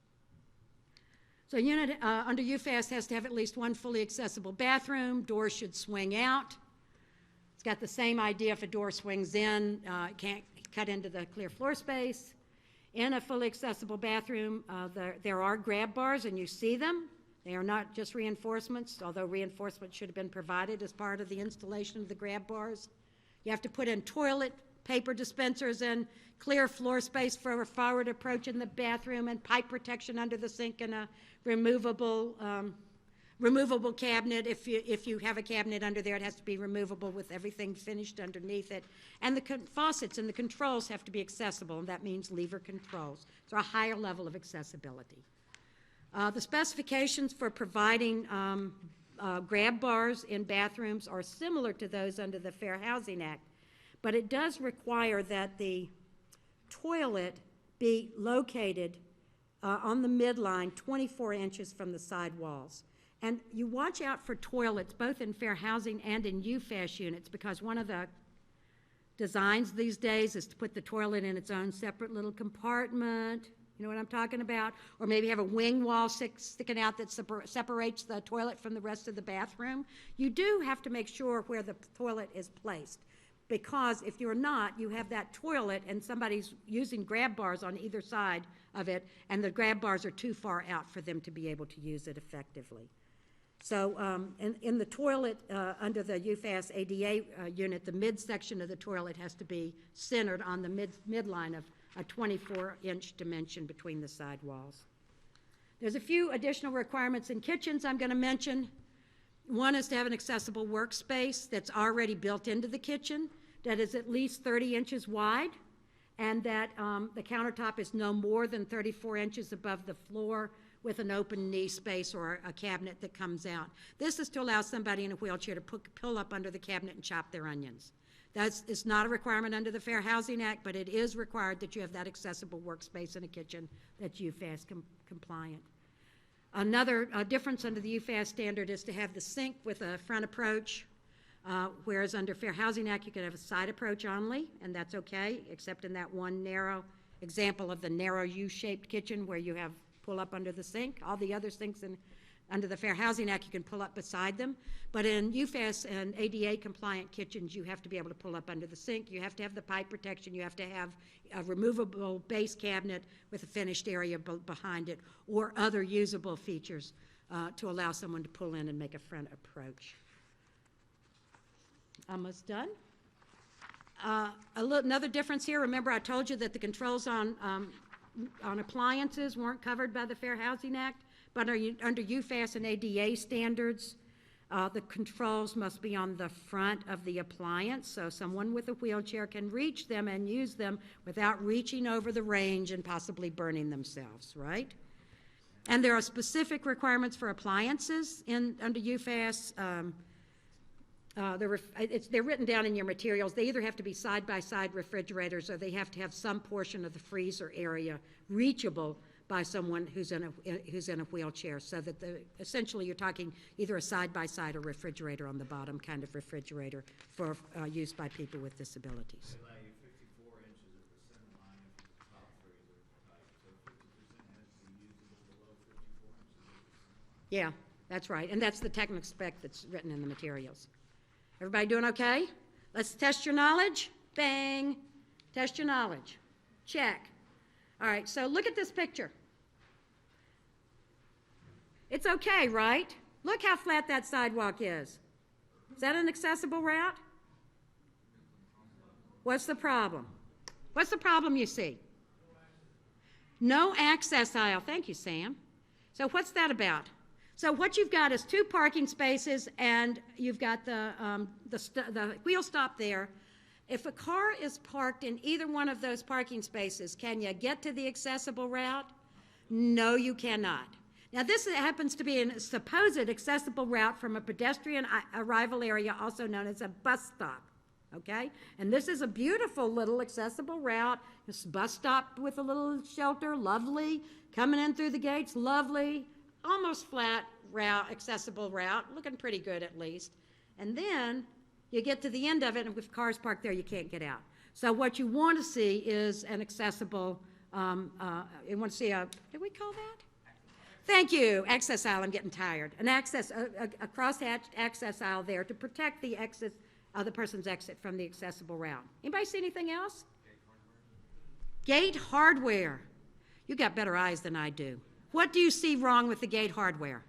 So a unit under UFAS has to have at least 1 fully accessible bathroom. Doors should swing out. It's got the same idea. If a door swings in, it can't cut into the clear floor space. In a fully accessible bathroom, there are grab bars, and you see them. They are not just reinforcements, although reinforcements should have been provided as part of the installation of the grab bars. You have to put in toilet paper dispensers and clear floor space for a forward approach in the bathroom, and pipe protection under the sink, and a removable cabinet. If you have a cabinet under there, it has to be removable with everything finished underneath it. And the faucets and the controls have to be accessible, and that means lever controls. So a higher level of accessibility. The specifications for providing grab bars in bathrooms are similar to those under the Fair Housing Act, but it does require that the toilet be located on the midline 24 inches from the side walls. And you watch out for toilets both in Fair Housing and in UFAS units, because one of the designs these days is to put the toilet in its own separate little compartment. You know what I'm talking about? Or maybe have a wing wall sticking out that separates the toilet from the rest of the bathroom. You do have to make sure where the toilet is placed, because if you're not, you have that toilet and somebody's using grab bars on either side of it, and the grab bars are too far out for them to be able to use it effectively. So in the toilet, under the UFAS ADA unit, the midsection of the toilet has to be centered on the midline of a 24-inch dimension between the side walls. There's a few additional requirements in kitchens I'm going to mention. One is to have an accessible workspace that's already built into the kitchen, that is at least 30 inches wide, and that the countertop is no more than 34 inches above the floor, with an open knee space or a cabinet that comes out. This is to allow somebody in a wheelchair to pull up under the cabinet and chop their onions. It's not a requirement under the Fair Housing Act, but it is required that you have that accessible workspace in a kitchen that's UFAS compliant. Another difference under the UFAS standard is to have the sink with a front approach, whereas under Fair Housing Act you can have a side approach only, and that's okay, except in that one narrow example of the narrow U-shaped kitchen where you have pull up under the sink. All the other sinks under the Fair Housing Act, you can pull up beside them. But in UFAS and ADA compliant kitchens, you have to be able to pull up under the sink. You have to have the pipe protection. You have to have a removable base cabinet with a finished area behind it, or other usable features to allow someone to pull in and make a front approach. Almost done. Another difference here, remember I told you that the controls on appliances weren't covered by the Fair Housing Act, but under UFAS and ADA standards, the controls must be on the front of the appliance, so someone with a wheelchair can reach them and use them without reaching over the range and possibly burning themselves, right? And there are specific requirements for appliances under UFAS. They're written down in your materials. They either have to be side-by-side refrigerators, or they have to have some portion of the freezer area reachable by someone who's in a wheelchair, so that essentially you're talking either a side-by-side or refrigerator on the bottom kind of refrigerator for use by people with disabilities. They allow you 54 inches at the center line if it's a top freezer type, so 50% has to be usable below 54 inches at the center line. Yeah, that's right, and that's the technical spec that's written in the materials. Everybody doing okay? Let's test your knowledge. Bang. Test your knowledge. Check. All right, so look at this picture. It's okay, right? Look how flat that sidewalk is. Is that an accessible route? What's the problem? What's the problem you see? No access aisle. Thank you, Sam. So what's that about? So what you've got is 2 parking spaces, and you've got the wheel stop there. If a car is parked in either one of those parking spaces, can you get to the accessible route? No, you cannot. Now, this happens to be a supposed accessible route from a pedestrian arrival area, also known as a bus stop, okay? And this is a beautiful little accessible route. This bus stop with a little shelter, lovely. Coming in through the gates, lovely. Almost flat route, accessible route, looking pretty good at least. And then you get to the end of it, and with cars parked there, you can't get out. So what you want to see is an accessible, you want to see a, did we call that? Thank you, access aisle, I'm getting tired. An access, a crosshatched access aisle there to protect the exit, the person's exit from the accessible route. Anybody see anything else? Gate hardware. You got better eyes than I do. What do you see wrong with the gate hardware?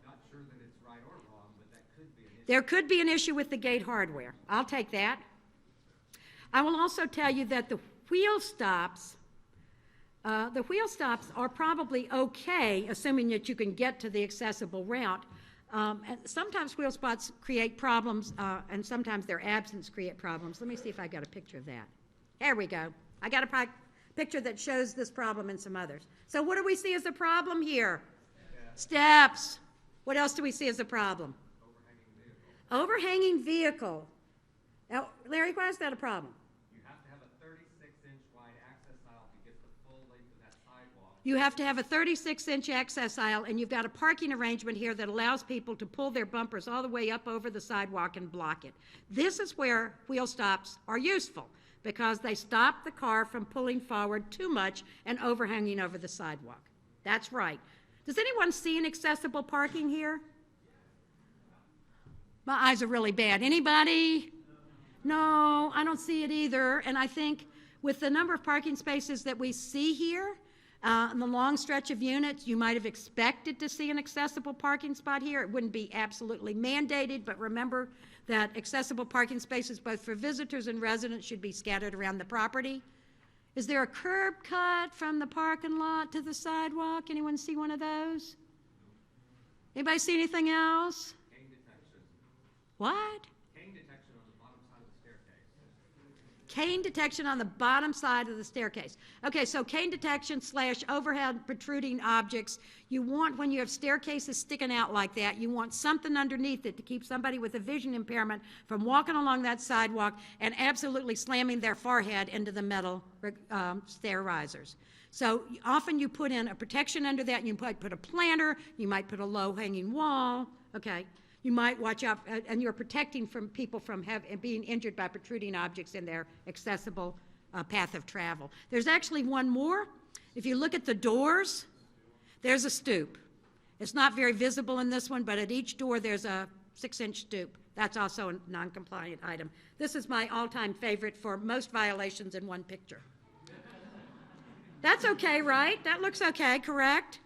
Not sure that it's right or wrong, but that could be an issue. There could be an issue with the gate hardware. I'll take that. I will also tell you that the wheel stops are probably okay, assuming that you can get to the accessible route. And sometimes wheel spots create problems, and sometimes their absence create problems. Let me see if I got a picture of that. There we go. I got a picture that shows this problem and some others. So what do we see as a problem here? Steps. What else do we see as a problem? Overhanging vehicle. Now, Larry, why is that a problem? You have to have a 36-inch wide access aisle to get the full length of that sidewalk. You have to have a 36-inch access aisle, and you've got a parking arrangement here that allows people to pull their bumpers all the way up over the sidewalk and block it. This is where wheel stops are useful, because they stop the car from pulling forward too much and overhanging over the sidewalk. That's right. Does anyone see an accessible parking here? My eyes are really bad. Anybody? No, I don't see it either. And I think with the number of parking spaces that we see here, On the long stretch of units, you might have expected to see an accessible parking spot here. It wouldn't be absolutely mandated, but remember that accessible parking spaces, both for visitors and residents, should be scattered around the property. Is there a curb cut from the parking lot to the sidewalk? Anyone see one of those? Anybody see anything else? Cane detection. What? Cane detection on the bottom side of the staircase. Cane detection on the bottom side of the staircase. Okay, so cane detection / overhead protruding objects. You want, when you have staircases sticking out like that, you want something underneath it to keep somebody with a vision impairment from walking along that sidewalk and absolutely slamming their forehead into the metal stair risers. So often you put in a protection under that, and you might put a planter, you might put a low-hanging wall, okay? You might watch out, and you're protecting from people from being injured by protruding objects in their accessible path of travel. There's actually one more. If you look at the doors, there's a stoop. It's not very visible in this one, but at each door there's a 6-inch stoop. That's also a non-compliant item. This is my all-time favorite for most violations in one picture. That's okay, right? That looks okay, correct?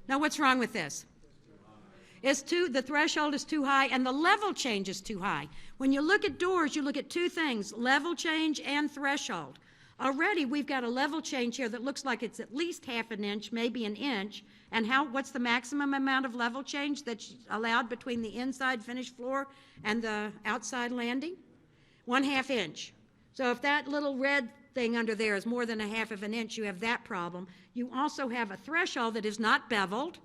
Now, what's wrong with this? The threshold is too high, and the level change is too high. When you look at doors, you look at two things, level change and threshold. Already, we've got a level change here that looks like it's at least half an inch, maybe an inch. And what's the maximum amount of level change that's allowed between the inside finished floor and the outside landing? 1/2 inch. So if that little red thing under there is more than 1/2 of an inch, you have that problem. You also have a threshold that is not beveled,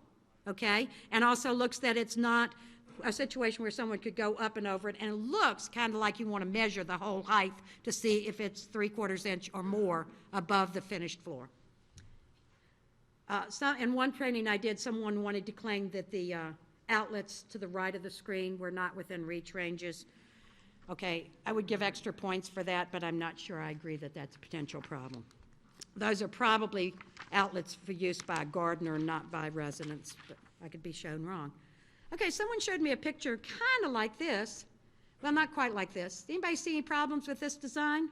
okay, and also looks that it's not a situation where someone could go up and over it, and it looks kind of like you want to measure the whole height to see if it's 3/4 inch or more above the finished floor. In one training I did, someone wanted to claim that the outlets to the right of the screen were not within reach ranges. Okay, I would give extra points for that, but I'm not sure I agree that that's a potential problem. Those are probably outlets for use by a gardener, not by residents, but I could be shown wrong. Okay, someone showed me a picture kind of like this. Well, not quite like this. Anybody see any problems with this design?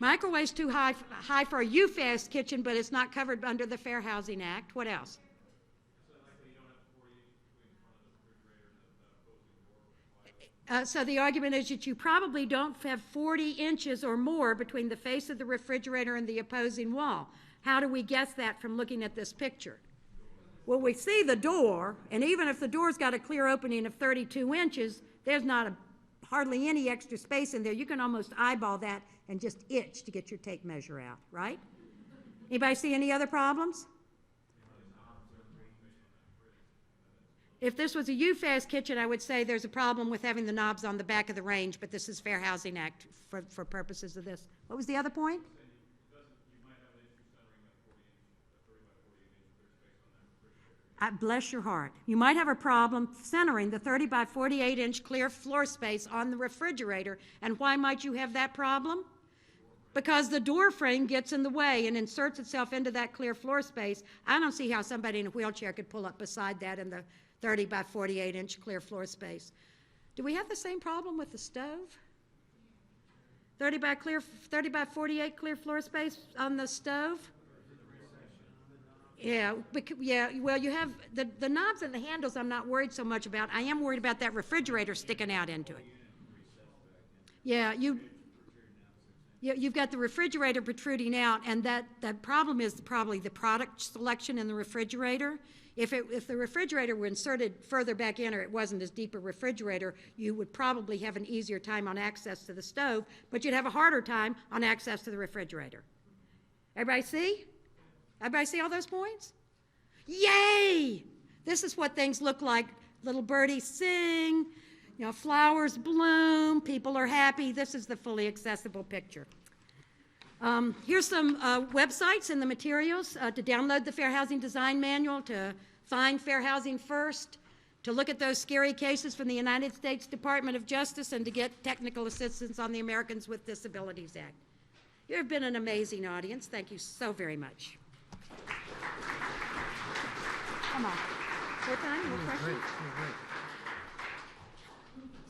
Microwave's too high for a UFAS kitchen, but it's not covered under the Fair Housing Act. What else? So the argument is that you probably don't have 40 inches or more between the face of the refrigerator and the opposing wall. How do we guess that from looking at this picture? Well, we see the door, and even if the door's got a clear opening of 32 inches, there's not hardly any extra space in there. You can almost eyeball that and just itch to get your tape measure out, right? Anybody see any other problems? If this was a UFAS kitchen, I would say there's a problem with having the knobs on the back of the range, but this is Fair Housing Act for purposes of this. What was the other point? Bless your heart. You might have a problem centering the 30 by 48 inch clear floor space on the refrigerator. And why might you have that problem? Because the door frame gets in the way and inserts itself into that clear floor space. I don't see how somebody in a wheelchair could pull up beside that in the 30 by 48 inch clear floor space. Do we have the same problem with the stove? 30 by 48 clear floor space on the stove? Yeah, well, you have the knobs and the handles I'm not worried so much about. I am worried about that refrigerator sticking out into it. Yeah, you've got the refrigerator protruding out, and that problem is probably the product selection in the refrigerator. If the refrigerator were inserted further back in, or it wasn't as deep a refrigerator, you would probably have an easier time on access to the stove, but you'd have a harder time on access to the refrigerator. Everybody see? Everybody see all those points? Yay! This is what things look like. Little birdies sing, flowers bloom, people are happy. This is the fully accessible picture. Here's some websites in the materials to download the Fair Housing Design Manual, to find Fair Housing First, to look at those scary cases from the United States Department of Justice, and to get technical assistance on the Americans with Disabilities Act. You have been an amazing audience. Thank you so very much. Come on. More time? More questions?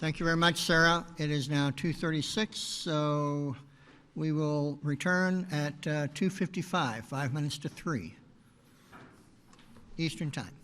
Thank you very much, Sarah. It is now 2:36, so we will return at 2:55, 5 minutes to 3 Eastern Time.